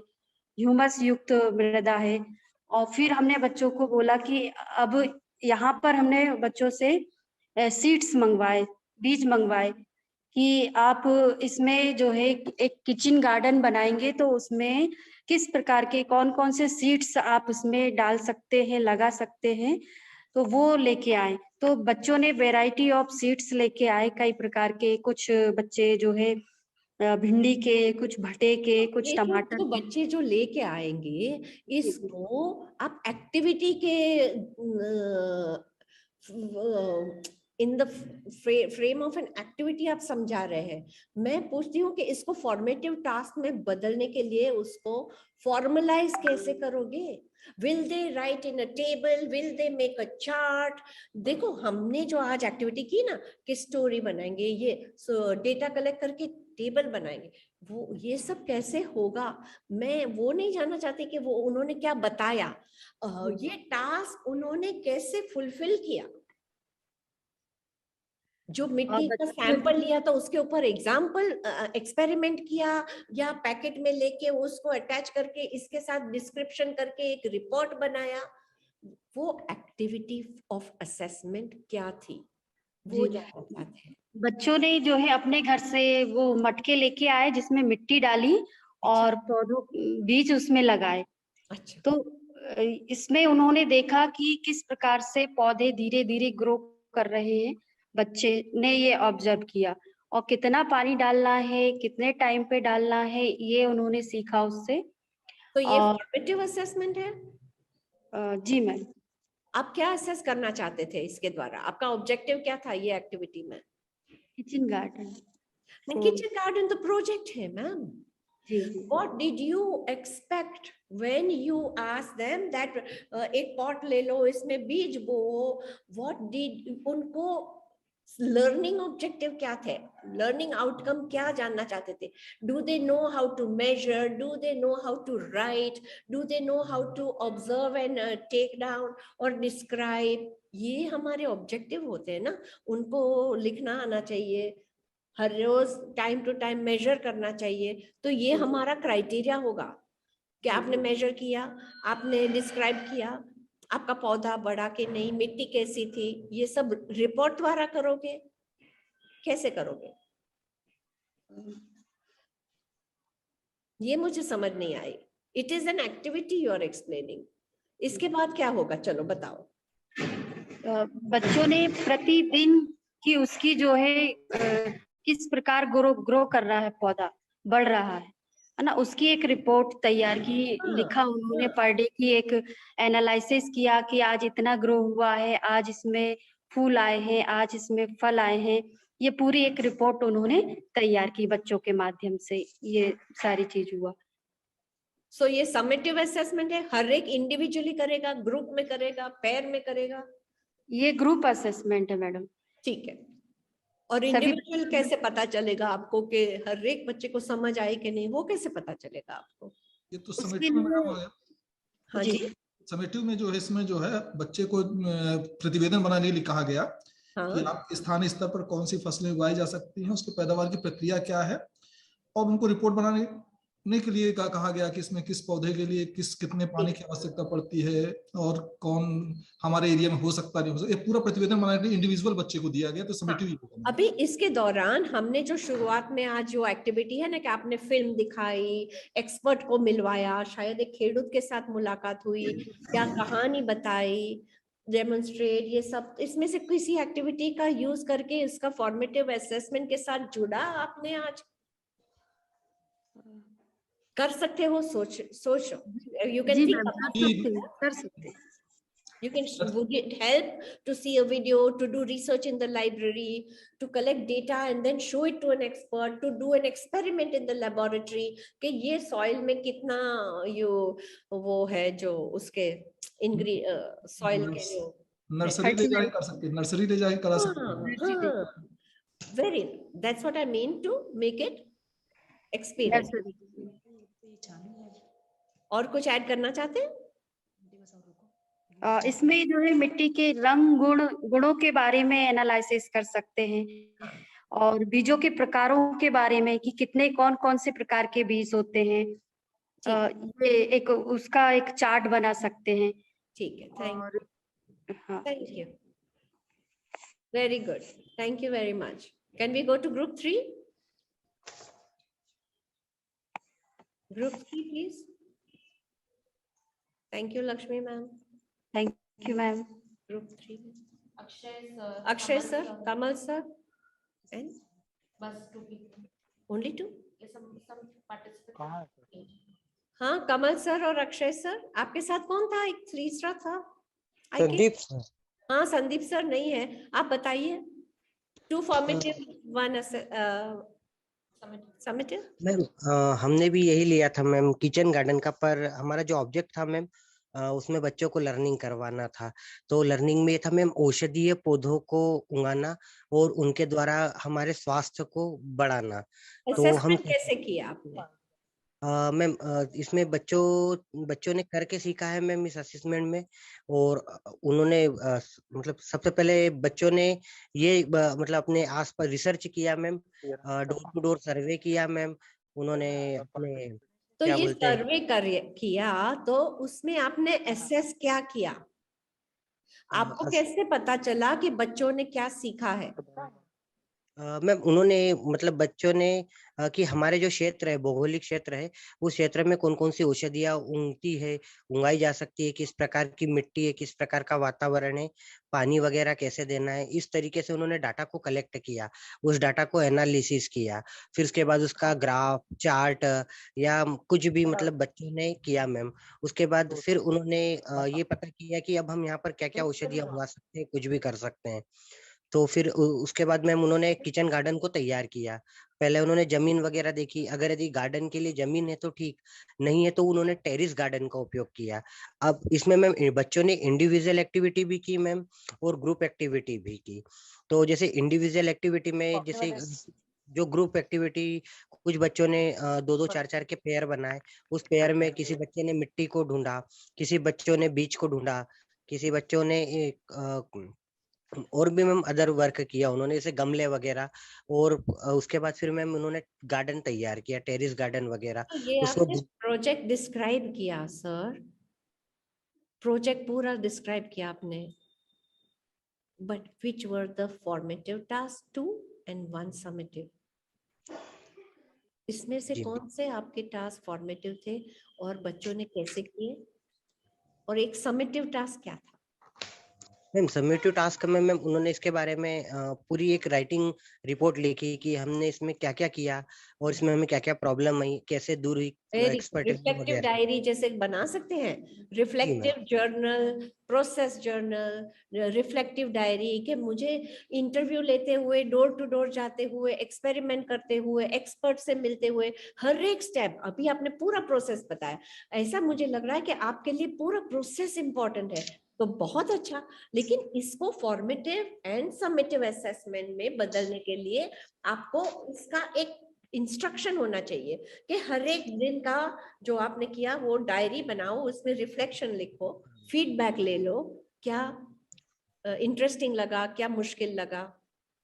ह्यूमस युक्त मृदा है. और फिर हमने बच्चों को बोला कि अब यहाँ पर हमने बच्चों से सीड्स मंगवाए, बीज मंगवाए कि आप इसमें जो है एक किचन गार्डन बनाएंगे तो उसमें किस प्रकार के कौन कौन से सीड्स आप उसमें डाल सकते हैं, लगा सकते हैं. तो वो लेके आए. तो बच्चों ने वैरायटी ऑफ सीड्स लेके आए, कई प्रकार के. कुछ बच्चे जो है भिंडी के, कुछ भटे के, कुछ टमाटर. तो बच्चे जो लेके आएंगे इसको आप एक्टिविटी के in the frame of an activity आप समझा रहे हैं. मैं पूछती हूँ कि इसको फॉर्मेटिव टास्क में बदलने के लिए उसको फॉर्मलाइज कैसे करोगे? Will they write in a table? Will they make a chart? देखो, हमने जो आज एक्टिविटी की ना कि स्टोरी बनाएंगे, ये डेटा कलेक्ट करके टेबल बनाएंगे, वो ये सब कैसे होगा? मैं वो नहीं जानना चाहती कि वो उन्होंने क्या बताया, ये टास्क उन्होंने कैसे फुलफिल किया. जो मिट्टी का सैंपल लिया था उसके ऊपर एग्जाम्पल एक्सपेरिमेंट किया, या पैकेट में लेके उसको अटैच करके इसके साथ डिस्क्रिप्शन करके एक रिपोर्ट बनाया. वो एक्टिविटी ऑफ असेसमेंट क्या थी, वो जानना चाहते हैं. बच्चों ने जो है अपने घर से वो मटके लेके आए जिसमें मिट्टी डाली और पौधों बीज उसमें लगाए. अच्छा. तो इसमें उन्होंने देखा कि किस प्रकार से पौधे धीरे धीरे ग्रो कर रहे हैं. बच्चे ने ये ऑब्जर्व किया, और कितना पानी डालना है, कितने टाइम पे डालना है, ये उन्होंने सीखा उससे. तो ये फॉर्मेटिव असेसमेंट है? जी मैम. आप क्या असेस करना चाहते थे इसके द्वारा? आपका ऑब्जेक्टिव क्या था ये एक्टिविटी में? Kitchen garden. किचन गार्डन तो प्रोजेक्ट है ma'am. What did you expect when you asked them that एक पॉट ले लो, इसमें बीज बो? What did उनको लर्निंग ऑब्जेक्टिव क्या थे? लर्निंग आउटकम क्या जानना चाहते थे? Do they know how to measure? Do they know how to write? Do they know how to observe and take down और डिस्क्राइब? ये हमारे ऑब्जेक्टिव होते हैं ना, उनको लिखना आना चाहिए, हर रोज टाइम टू टाइम मेजर करना चाहिए। तो ये हमारा क्राइटेरिया होगा कि आपने मेजर किया, आपने डिस्क्राइब किया, आपका पौधा बढ़ा कि नहीं, मिट्टी कैसी थी, ये सब रिपोर्ट द्वारा करोगे? कैसे करोगे? ये मुझे समझ नहीं आई। It is an activity you are explaining. इसके बाद क्या होगा, चलो बताओ। बच्चों ने प्रतिदिन की उसकी जो है किस प्रकार ग्रो कर रहा है, पौधा बढ़ रहा है ना, उसकी एक रिपोर्ट तैयार की, लिखा उन्होंने पर डे की एक एनालिसिस किया कि आज इतना ग्रो हुआ है, आज इसमें फूल आए हैं, आज इसमें फल आए हैं। ये पूरी एक रिपोर्ट उन्होंने तैयार की बच्चों के माध्यम से, ये सारी चीज हुआ। सो ये समेटिव असेसमेंट है, हर एक इंडिविजुअली करेगा, ग्रुप में करेगा, पेयर में करेगा? ये ग्रुप असेसमेंट है मैडम। ठीक है। और इंडिविजुअल कैसे पता चलेगा आपको कि हर एक बच्चे को समझ आए कि नहीं? वो कैसे पता चलेगा आपको? ये तो समेटिव में हाँ जी, समेटिव में जो है, इसमें जो है बच्चे को प्रतिवेदन बनाने के लिए कहा गया कि आप स्थानीय स्तर पर कौन सी फसलें उगाई जा सकती हैं, उसके पैदावार की प्रक्रिया क्या है, और उनको रिपोर्ट बनाने के लिए कहा गया कि इसमें किस पौधे के लिए कितने पानी की आवश्यकता पड़ती है और कौन हमारे एरिया में हो सकता नहीं हो सकता। एक पूरा प्रतिवेदन बनाने के लिए इंडिविजुअल बच्चे को दिया गया। तो समेटिव अभी इसके दौरान हमने जो शुरुआत में आज जो एक्टिविटी है ना, कि आपने फिल्म दिखाई, एक्सपर्ट को मिलवाया, शायद एक खेडूत के साथ मुलाकात हुई, क्या कहानी बताई, डेमोन्स्ट्रेट, ये सब, इसमें से किसी एक्टिविटी का यूज करके इसका फॉर्मेटिव असेसमेंट के साथ जुड़ा आपने आज? कर सकते हो? सोच you can think कर सकते हैं। You can, would it help to see a video, to do research in the library, to collect data and then show it to an expert, to do an experiment in the laboratory कि ये soil में कितना वो है जो उसके soil के जो नर्सरी ले जाके कर सकते हैं, नर्सरी ले जाके करा सकते हैं। Very, that's what I mean to make it experience. और कुछ ऐड करना चाहते हैं? इसमें जो है मिट्टी के रंग गुणों के बारे में एनालिसिस कर सकते हैं, और बीजों के प्रकारों के बारे में कि कितने कौन से प्रकार के बीज होते हैं, ये एक उसका एक चार्ट बना सकते हैं। ठीक है, thank you, very good, thank you very much. Can we go to group 3? Group 3, please. Thank you, Lakshmi ma'am. Thank you, ma'am. Group 3. Akshay sir, Kamal sir, and bus 2 people. Only 2? Some participants. हाँ, कमल सर और अक्षय सर। आपके साथ कौन था? एक तीसरा था, संदीप सर। हाँ, संदीप सर नहीं है, आप बताइए। 2 formative, 1 समेटिव। मैम हमने भी यही लिया था मैम, किचन गार्डन का, पर हमारा जो ऑब्जेक्ट था मैम उसमें बच्चों को लर्निंग करवाना था। तो लर्निंग में था मैम औषधीय पौधों को उगाना और उनके द्वारा हमारे स्वास्थ्य को बढ़ाना। तो हम कैसे किया आपने? मैम इसमें बच्चों ने करके सीखा है मैम इस असेसमेंट में। और उन्होंने मतलब सबसे पहले बच्चों ने ये मतलब अपने आसपास रिसर्च किया ma'am, door to door survey किया मैम उन्होंने अपने। तो ये सर्वे किया, तो उसमें आपने असेस क्या किया? आपको कैसे पता चला कि बच्चों ने क्या सीखा है? मैम उन्होंने मतलब बच्चों ने कि हमारे जो क्षेत्र है, भौगोलिक क्षेत्र है, उस क्षेत्र में कौन कौन सी औषधियाँ उगाई जा सकती है, किस प्रकार की मिट्टी है, किस प्रकार का वातावरण है, पानी वगैरह कैसे देना है, इस तरीके से उन्होंने डाटा को कलेक्ट किया, उस डाटा को एनालिसिस किया, फिर उसके बाद उसका ग्राफ, चार्ट या कुछ भी मतलब बच्चों ने किया मैम। उसके बाद फिर उन्होंने ये पता किया कि अब हम यहाँ पर क्या क्या औषधियाँ उगा सकते हैं, कुछ भी कर सकते हैं। तो फिर उसके बाद मैम उन्होंने किचन गार्डन को तैयार किया। पहले उन्होंने जमीन वगैरह देखी, अगर यदि गार्डन के लिए जमीन है तो ठीक, नहीं है तो उन्होंने टेरिस गार्डन का उपयोग किया। अब इसमें मैम बच्चों ने इंडिविजुअल एक्टिविटी भी की मैम और ग्रुप एक्टिविटी भी की। तो जैसे इंडिविजुअल एक्टिविटी में जैसे जो ग्रुप एक्टिविटी, कुछ बच्चों ने 2-2 4-4 के पेयर बनाए। उस पेयर में किसी बच्चे ने मिट्टी को ढूंढा, किसी बच्चों ने बीज को ढूंढा, किसी बच्चों ने और भी मैम अदर वर्क किया उन्होंने, जैसे गमले वगैरह। और उसके बाद फिर मैम उन्होंने गार्डन तैयार किया, टेरिस गार्डन वगैरह। ये आपने प्रोजेक्ट डिस्क्राइब किया सर, प्रोजेक्ट पूरा डिस्क्राइब किया आपने, but which were the formative task 2 and 1 summative? इसमें से कौन से आपके टास्क फॉर्मेटिव थे और बच्चों ने कैसे किए, और एक समेटिव टास्क क्या था? मैम समेटिव टास्क में मैम उन्होंने इसके बारे में पूरी एक राइटिंग रिपोर्ट लिखी कि हमने इसमें क्या क्या किया और इसमें हमें क्या क्या प्रॉब्लम आई, कैसे दूर हुई। रिफ्लेक्टिव डायरी जैसे बना सकते हैं, reflective journal, process journal, reflective diary, कि मुझे इंटरव्यू लेते हुए, डोर टू डोर जाते हुए, एक्सपेरिमेंट करते हुए, एक्सपर्ट से मिलते हुए, हर एक स्टेप, अभी आपने पूरा प्रोसेस बताया, ऐसा मुझे लग रहा है कि आपके लिए पूरा प्रोसेस इंपॉर्टेंट है, तो बहुत अच्छा। लेकिन इसको फॉर्मेटिव एंड समेटिव असेसमेंट में बदलने के लिए आपको इसका एक इंस्ट्रक्शन होना चाहिए कि हर एक दिन का जो आपने किया वो डायरी बनाओ, उसमें रिफ्लेक्शन लिखो, फीडबैक ले लो, क्या इंटरेस्टिंग लगा, क्या मुश्किल लगा,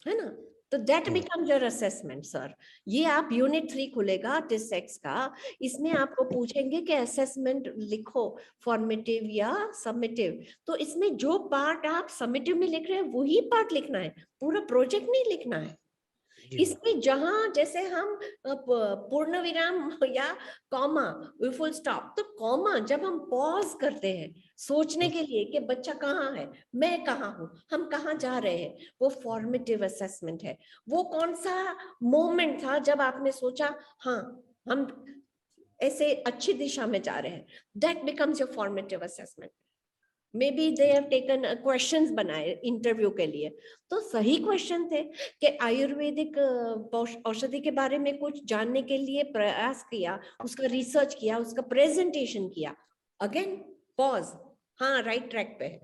है ना? तो that becomes your assessment sir. ये आप यूनिट 3 खुलेगा टिसेक्स का, इसमें आपको पूछेंगे कि असेसमेंट लिखो फॉर्मेटिव या समेटिव, तो इसमें जो पार्ट आप समेटिव में लिख रहे हैं वही पार्ट लिखना है, पूरा प्रोजेक्ट नहीं लिखना है। इसमें जहां जैसे हम पूर्ण विराम या कॉमा, फुल स्टॉप, तो कॉमा जब हम पॉज करते हैं सोचने के लिए कि बच्चा कहाँ है, मैं कहाँ हूँ, हम कहाँ जा रहे हैं, वो फॉर्मेटिव असेसमेंट है। वो कौन सा मोमेंट था जब आपने सोचा हाँ हम ऐसे अच्छी दिशा में जा रहे हैं, that becomes your formative assessment. May be they have taken questions बनाए इंटरव्यू के लिए, तो सही क्वेश्चन थे कि आयुर्वेदिक औषधि के बारे में कुछ जानने के लिए प्रयास किया, उसका रिसर्च किया, उसका प्रेजेंटेशन किया, अगेन पॉज, हाँ राइट ट्रैक पे है,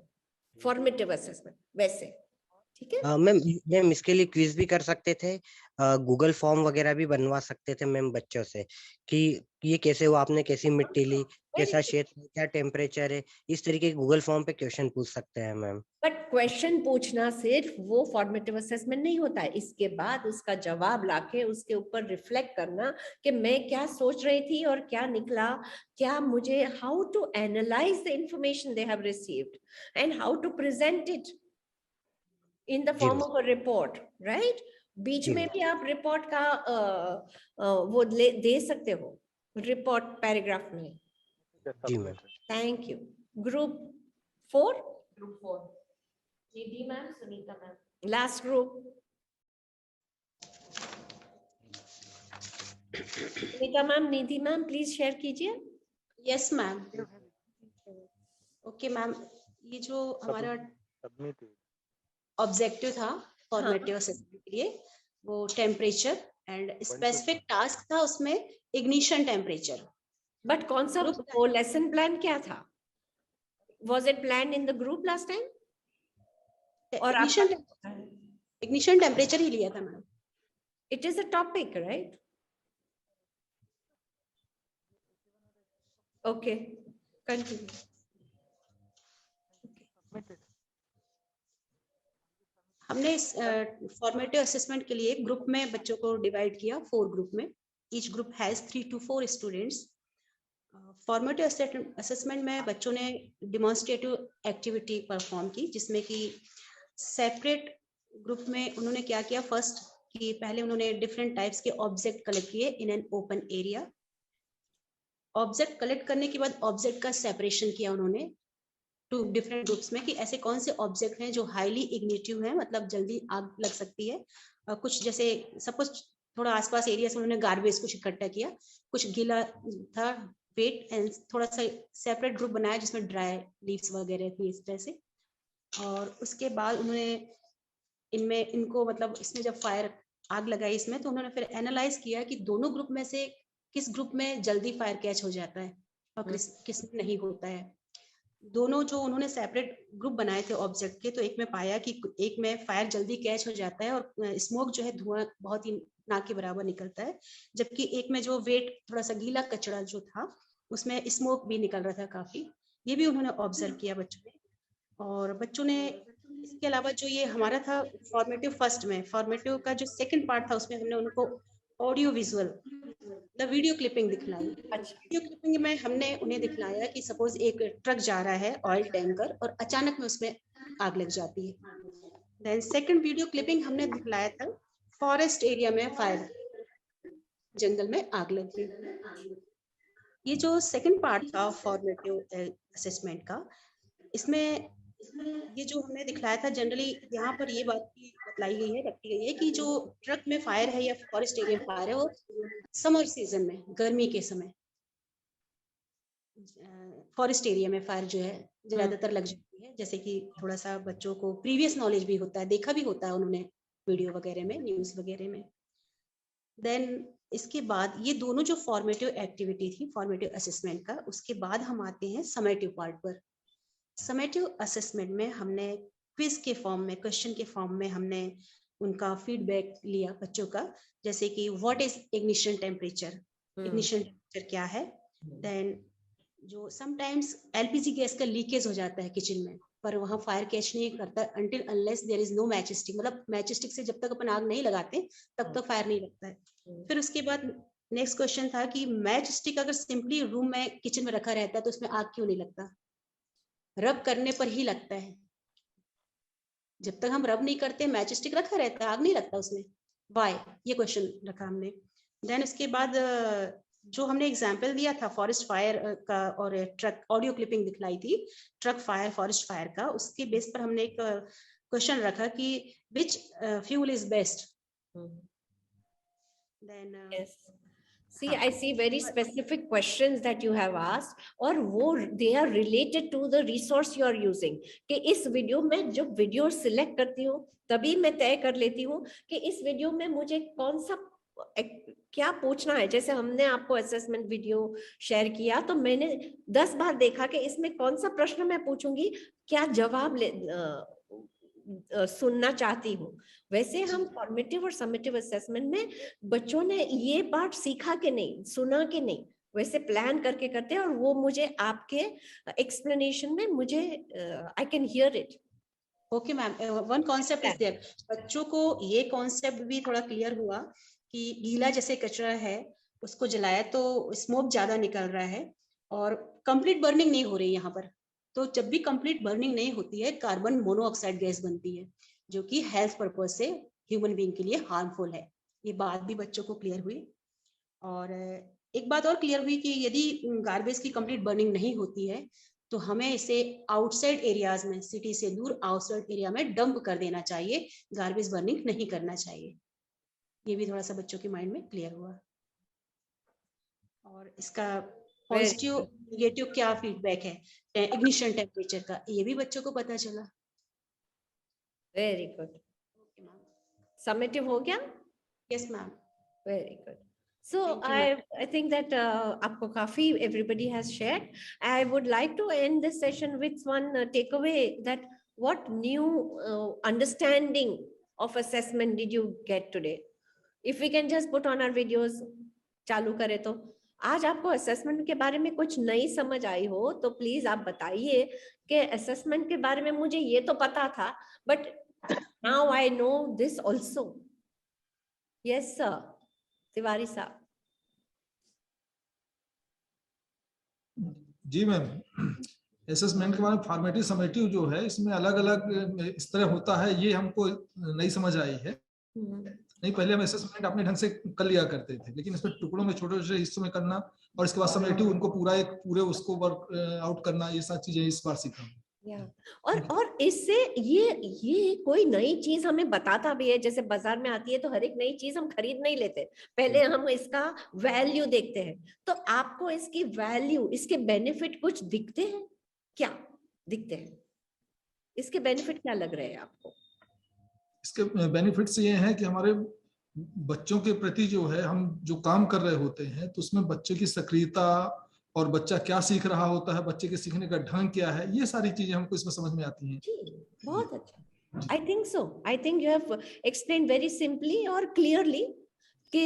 फॉर्मेटिव असेसमेंट वैसे, ठीक है। मैम इसके लिए क्विज भी कर सकते थे, गूगल फॉर्म वगैरह भी बनवा सकते थे मैम बच्चों से कि ये कैसे हुआ, आपने कैसी मिट्टी ली, कैसा क्षेत्र, क्या टेम्परेचर है, इस तरीके के गूगल फॉर्म पे क्वेश्चन पूछ सकते हैं मैम। बट क्वेश्चन पूछना सिर्फ वो फॉर्मेटिव असेसमेंट नहीं होता है, इसके बाद उसका जवाब लाके उसके ऊपर रिफ्लेक्ट करना कि मैं क्या सोच रही थी और क्या निकला, क्या मुझे, how to analyse the information they have received and how to present it in the form of a report, right? बीच में भी आप रिपोर्ट का वो दे सकते हो, रिपोर्ट पैराग्राफ में। जी ma'am. Thank you. Group 4, group 4 Nidhi ma'am, Sunita ma'am, last group. Sunita ma'am, Nidhi ma'am, please share कीजिए। Yes ma'am. ओके मैम, ये जो हमारा ऑब्जेक्टिव था फॉर्मेटिव असेसमेंट के लिए, वो टेम्परेचर एंड स्पेसिफिक टास्क था, उसमें इग्निशन टेम्परेचर। बट कौन सा वो लेसन प्लान क्या था? Was it plan in the group last time? और इग्निशन टेम्परेचर ही लिया था ma'am. It is a topic, right? Okay, continue. हमने इस फॉर्मेटिव असेसमेंट के लिए ग्रुप में बच्चों को डिवाइड किया, 4 ग्रुप में। Each group has 3 to 4 students. Formative assessment में बच्चों ने डिमॉन्स्ट्रेटिव एक्टिविटी परफॉर्म की, जिसमें कि सेपरेट ग्रुप में उन्होंने क्या किया, फर्स्ट कि पहले उन्होंने डिफरेंट टाइप्स के ऑब्जेक्ट कलेक्ट किए in an open area. Object collect करने के बाद ऑब्जेक्ट का सेपरेशन किया उन्होंने टू डिफरेंट ग्रुप्स में कि ऐसे कौन से ऑब्जेक्ट हैं जो हाईली इग्निटिव हैं, मतलब जल्दी आग लग सकती है। कुछ जैसे सब कुछ थोड़ा आसपास एरिया से उन्होंने गार्बेज कुछ इकट्ठा किया, कुछ गीला था वेट, एंड थोड़ा सा सेपरेट ग्रुप बनाया जिसमें ड्राई लीव्स वगैरह थी इस तरह से। और उसके बाद उन्होंने इनको मतलब इसमें जब फायर आग लगाई इसमें, तो उन्होंने फिर एनालाइज किया कि दोनों ग्रुप में से किस ग्रुप में जल्दी फायर कैच हो जाता है और किस में नहीं होता है। दोनों जो उन्होंने सेपरेट ग्रुप बनाए थे ऑब्जेक्ट के, तो एक में पाया कि एक में फायर जल्दी कैच हो जाता है और स्मोक जो है धुआं बहुत ही ना के बराबर निकलता है, जबकि एक में जो वेट थोड़ा सा गीला कचरा जो था उसमें स्मोक भी निकल रहा था काफी। ये भी उन्होंने ऑब्जर्व किया बच्चों ने। और बच्चों ने इसके अलावा जो ये हमारा था फॉर्मेटिव फर्स्ट में, फॉर्मेटिव का जो सेकंड पार्ट था उसमें हमने उनको audio visual the video clipping दिखलाई। वीडियो क्लिपिंग में हमने उन्हें दिखलाया कि सपोज एक ट्रक जा रहा है ऑयल टैंकर और अचानक में उसमें आग लग जाती है। देन सेकंड वीडियो क्लिपिंग हमने दिखलाया था फॉरेस्ट एरिया में फायर, जंगल में आग लग गई। ये जो सेकंड पार्ट था फॉर्मेटिव असेसमेंट का, इसमें ये जो हमने दिखलाया था जनरली यहाँ पर ये बात की बतलाई गई है, रखी गई है कि जो ट्रक में फायर है या फॉरेस्ट एरिया में फायर है वो समर सीजन में, गर्मी के समय फॉरेस्ट एरिया में फायर जो है ज्यादातर लग जाती है। जैसे कि थोड़ा सा बच्चों को प्रीवियस नॉलेज भी होता है, देखा भी होता है उन्होंने वीडियो वगैरह में, न्यूज वगैरह में। देन इसके बाद ये दोनों जो फॉर्मेटिव एक्टिविटी थी फॉर्मेटिव असेसमेंट का, उसके बाद हम आते हैं समेटिव पार्ट पर। समेटिव असेसमेंट में हमने क्विज के फॉर्म में, क्वेश्चन के फॉर्म में हमने उनका फीडबैक लिया बच्चों का, जैसे कि what is ignition temperature, ignition temperature क्या है। देन जो समटाइम्स एलपीजी गैस का लीकेज हो जाता है किचन में, पर वहाँ फायर कैच नहीं करता until unless there is no matchstick, मतलब मैच स्टिक से जब तक अपन आग नहीं लगाते तब तक फायर नहीं लगता है। फिर उसके बाद नेक्स्ट क्वेश्चन था कि मैच स्टिक अगर सिंपली रूम में किचन में रखा रहता है तो उसमें आग क्यों नहीं लगता, रब करने पर ही लगता है। जब तक हम रब नहीं करते मैच स्टिक रखा रहता है, आग नहीं लगता उसमें, वाई, ये क्वेश्चन रखा हमने। देन उसके बाद जो हमने एग्जाम्पल दिया था फॉरेस्ट फायर का और ट्रक, ऑडियो क्लिपिंग दिखलाई थी ट्रक फायर फॉरेस्ट फायर का, उसके बेस पर हमने एक क्वेश्चन रखा कि which fuel is best. Then see, I see very specific questions that you have asked, और वो they are related to the resource you are using। कि इस वीडियो में जो वीडियो सिलेक्ट करती हूँ तभी मैं तय कर लेती हूँ कि इस वीडियो में मुझे कौन सा क्या पूछना है। जैसे हमने आपको असेसमेंट वीडियो शेयर किया तो मैंने 10 बार देखा कि इसमें कौन सा प्रश्न मैं पूछूंगी, क्या जवाब सुनना चाहती हूँ। वैसे हम फॉर्मेटिव और समेटिव असेसमेंट में बच्चों ने ये पार्ट सीखा कि नहीं, सुना कि नहीं, वैसे प्लान करके करते हैं और वो मुझे आपके एक्सप्लेनेशन में मुझे I can hear it. Okay ma'am, one concept is there, बच्चों को ये कॉन्सेप्ट भी थोड़ा क्लियर हुआ कि गीला जैसे कचरा है उसको जलाया तो स्मोक ज्यादा निकल रहा है और कंप्लीट बर्निंग नहीं हो रही यहाँ पर। तो जब भी कंप्लीट बर्निंग नहीं होती है कार्बन मोनोऑक्साइड गैस बनती है जो कि हेल्थ पर्पज से ह्यूमन बीइंग के लिए हार्मफुल है। ये बात भी बच्चों को क्लियर हुई। और एक बात और क्लियर हुई कि यदि गार्बेज की कंप्लीट बर्निंग नहीं होती है तो हमें इसे आउटसाइड एरियाज में, सिटी से दूर आउटसाइड एरिया में डंप कर देना चाहिए, गार्बेज बर्निंग नहीं करना चाहिए। ये भी थोड़ा सा बच्चों के माइंड में क्लियर हुआ। और इसका पॉजिटिव नेगेटिव क्या फीडबैक है इग्निशन टेम्परेचर का, ये भी बच्चों को पता चला। Very good. समेटिव हो गया? Yes ma'am. Very good. So I think that आपको काफी everybody has shared. I would like to end this session with one takeaway, that what new understanding of assessment did you get today? If we can just put on our videos, चालू करें तो आज आपको असेसमेंट के बारे में कुछ नई समझ आई हो तो प्लीज आप बताइए कि असेसमेंट के बारे में मुझे ये तो पता था but now I know this also. Yes sir, Tiwari साहब। जी मैम, असेसमेंट के बारे में फॉर्मेटिव समेटिव जो है इसमें अलग अलग इस तरह होता है, ये हमको नई समझ आई है। नहीं, पहले हम असेसमेंट अपने ढंग से कर लिया करते थे, लेकिन इसमें टुकड़ों में छोटे छोटे हिस्सों में करना और इसके बाद समेटिव उनको पूरे उसको वर्क आउट करना, ये सारी चीजें इस बार सीखा। और इससे ये कोई नई चीज हमें बताता भी है, जैसे बाजार में आती है तो हर एक नई चीज हम खरीद नहीं लेते, पहले हम इसका वैल्यू देखते हैं। तो आपको इसकी वैल्यू, इसके बेनिफिट कुछ दिखते हैं क्या? दिखते हैं? इसके बेनिफिट क्या लग रहे हैं आपको? इसके बेनिफिट्स ये हैं कि हमारे बच्चों के प्रति जो है हम जो काम कर रहे होते हैं तो उसमें बच्चे की सक्रियता और बच्चा क्या सीख रहा होता है, बच्चे के सीखने का ढंग क्या है, ये सारी चीजें हमको इसमें समझ में आती हैं। बहुत अच्छा। I think so, I think you have explain very simply और क्लियरली कि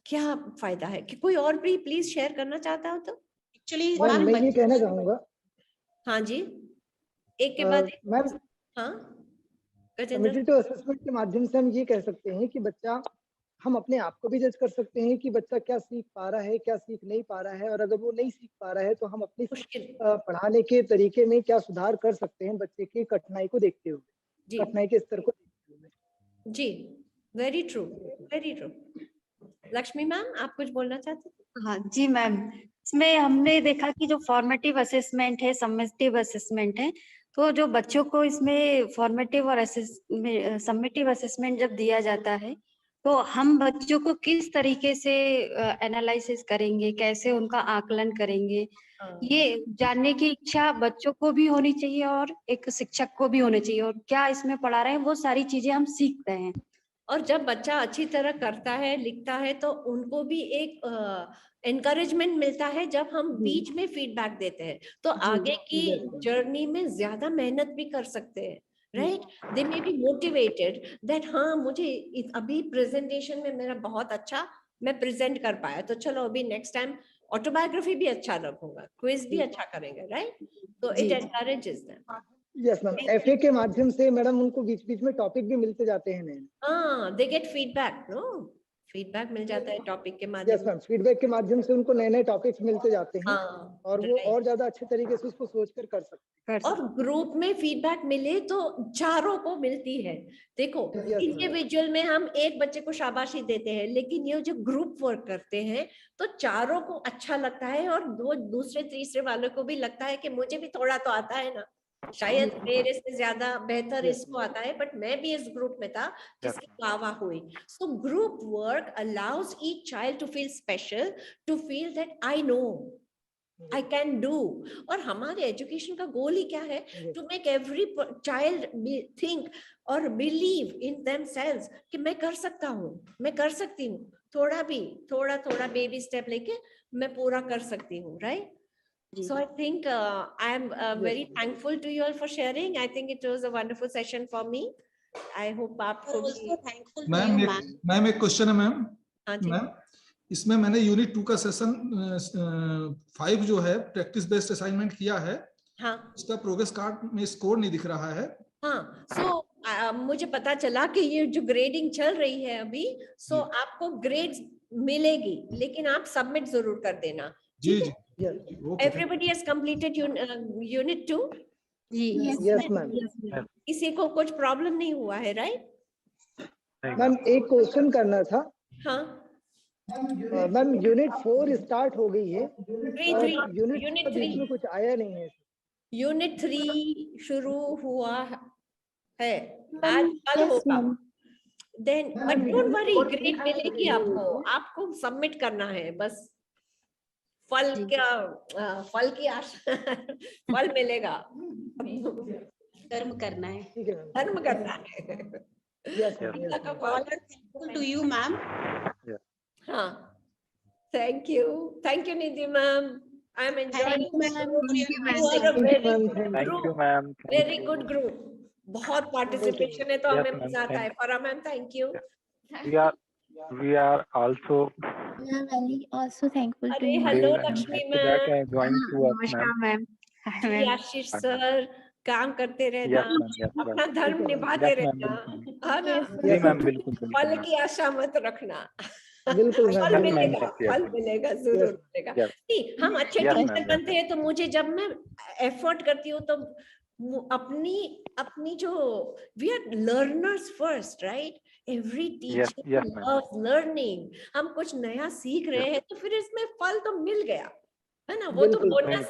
क्या फायदा है। कि कोई और भी प्लीज शेयर करना चाहता हो तो? एक्चुअली मैं ये कहना चाहूंगा। हाँ जी, एक के बाद मैम, हाँ, समेटिव असेसमेंट के माध्यम से हम ये कह सकते हैं कि बच्चा, हम अपने आप को भी जज कर सकते हैं कि बच्चा क्या सीख पा रहा है, क्या सीख नहीं पा रहा है, और अगर वो नहीं सीख पा रहा है तो हम अपनी पढ़ाने के तरीके में क्या सुधार कर सकते हैं बच्चे की कठिनाई को देखते हुए, कठिनाई के स्तर को देखते हुए। जी, very true, very true. Lakshmi ma'am, आप कुछ बोलना चाहते हैं? हाँ जी मैम, इसमें हमने देखा कि जो फॉर्मेटिव असेसमेंट है, समेटिव असेसमेंट है, तो जो बच्चों को इसमें फॉर्मेटिव और समेटिव असेसमेंट जब दिया जाता है तो हम बच्चों को किस तरीके से एनालिसिस करेंगे, कैसे उनका आकलन करेंगे, ये जानने की इच्छा बच्चों को भी होनी चाहिए और एक शिक्षक को भी होनी चाहिए, और क्या इसमें पढ़ा रहे हैं वो सारी चीजें हम सीख रहे हैं। और जब बच्चा अच्छी तरह करता है, लिखता है, तो उनको भी एक एनकरेजमेंट मिलता है जब हम बीच में फीडबैक देते हैं, तो आगे की जर्नी में ज्यादा मेहनत भी कर सकते हैं, right? They may be motivated that हाँ, मुझे अभी प्रेजेंटेशन में मेरा बहुत अच्छा मैं प्रेजेंट कर पाया, तो चलो अभी नेक्स्ट टाइम ऑटोबायोग्राफी भी अच्छा रखूंगा, क्विज भी अच्छा करेंगे, राइट? तो it encourages them. Yes ma'am, FA के माध्यम से मैडम उनको बीच बीच में टॉपिक भी मिलते जाते हैं नए। हाँ, they get feedback, no? Feedback मिल जाता है टॉपिक के माध्यम से। यस मैम, फीडबैक के माध्यम से उनको नए नए टॉपिक्स मिलते जाते हैं। और वो और ज्यादा अच्छे तरीके से उसको सोचकर कर सकते हैं। और ग्रुप में फीडबैक मिले तो चारों को मिलती है। देखो, इंडिविजुअल में हम एक बच्चे को शाबाशी देते हैं, लेकिन ये जो ग्रुप वर्क करते हैं तो चारों को अच्छा लगता है, और दो दूसरे तीसरे वालों को भी लगता है कि मुझे भी थोड़ा तो आता है ना, शायद मेरे से ज्यादा बेहतर इसको आता है, बट मैं भी इस ग्रुप में था जिसकी वाह हुई। So group work allows each child to feel special, to feel that I know, I can do। और हमारे एजुकेशन का गोल ही क्या है? To make every child think और बिलीव इन themselves कि मैं कर सकता हूँ, मैं कर सकती हूँ, थोड़ा थोड़ा बेबी स्टेप लेके मैं पूरा कर सकती हूँ, right? So I think I am very thankful to you all for sharing. I think it was a wonderful session for me. I hope आपको भी। मैम एक क्वेश्चन है मैम, इसमें मैंने यूनिट 2 का सेशन 5 जो है प्रैक्टिस बेस्ड असाइनमेंट किया है। हाँ, उसका प्रोग्रेस कार्ड में स्कोर नहीं दिख रहा है। हाँ, सो मुझे पता चला कि ये जो ग्रेडिंग चल रही है अभी, सो आपको ग्रेड्स मिलेगी, लेकिन आप सबमिट जरूर कर देना। जी जी। Everybody has completed unit 2? Yes ma'am। किसी को कुछ प्रॉब्लम नहीं हुआ है, राइट? मैम एक क्वेश्चन करना था। हाँ मैम, यूनिट 4 स्टार्ट हो गई है, यूनिट 3 में कुछ आया नहीं है। यूनिट 3 शुरू हुआ है, आज कल होगा। Then but don't worry, grade मिलेगी आपको सबमिट करना है बस। फल की आशा फल मिलेगा, कर्म करना है, कर्म करना है। To you ma'am. हाँ, thank you Nidhi ma'am, I am enjoying very good group, बहुत पार्टिसिपेशन है तो हमें मजा आता है। Farah ma'am, thank you. We are also thankful to you। Hello Lakshmi ma'am, नमस्कार मैम। आशीष सर, काम करते रहना, अपना धर्म निभाते रहना, है ना? जी मैम, बिल्कुल। फल की आशा मत रखना, बिल्कुल फल मिलेगा, जरूर मिलेगा। नहीं, हम अच्छे टीचर बनते हैं तो मुझे, जब मैं एफर्ट करती हूँ तो अपनी जो we are learners first, right? Every teacher yes, loves learning. हम कुछ नया सीख रहे हैं तो फिर इसमें फल तो मिल गया है ना, वो तो बोनस,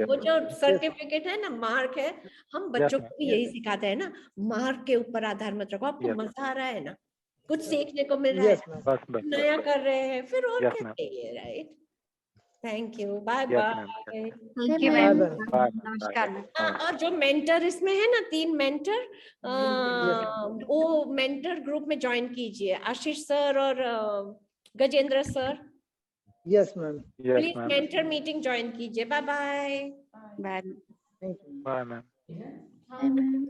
वो जो सर्टिफिकेट है ना, मार्क है। हम बच्चों को भी यही सिखाते हैं ना, मार्क के ऊपर आधार मत रखो, आपको मजा आ रहा है ना, कुछ सीखने को मिल रहा है, नया कर रहे हैं, फिर और क्या चाहिए, right? Thank you, bye bye. Thank you ma'am, नमस्कार मैम। और जो मेंटर इसमें है ना, 3 मेंटर, वो मेंटर ग्रुप में ज्वाइन कीजिए, आशीष सर और Gajendra sir. Yes ma'am, please mentor meeting join कीजिए। Bye bye. Bye bye ma'am. Ma'am.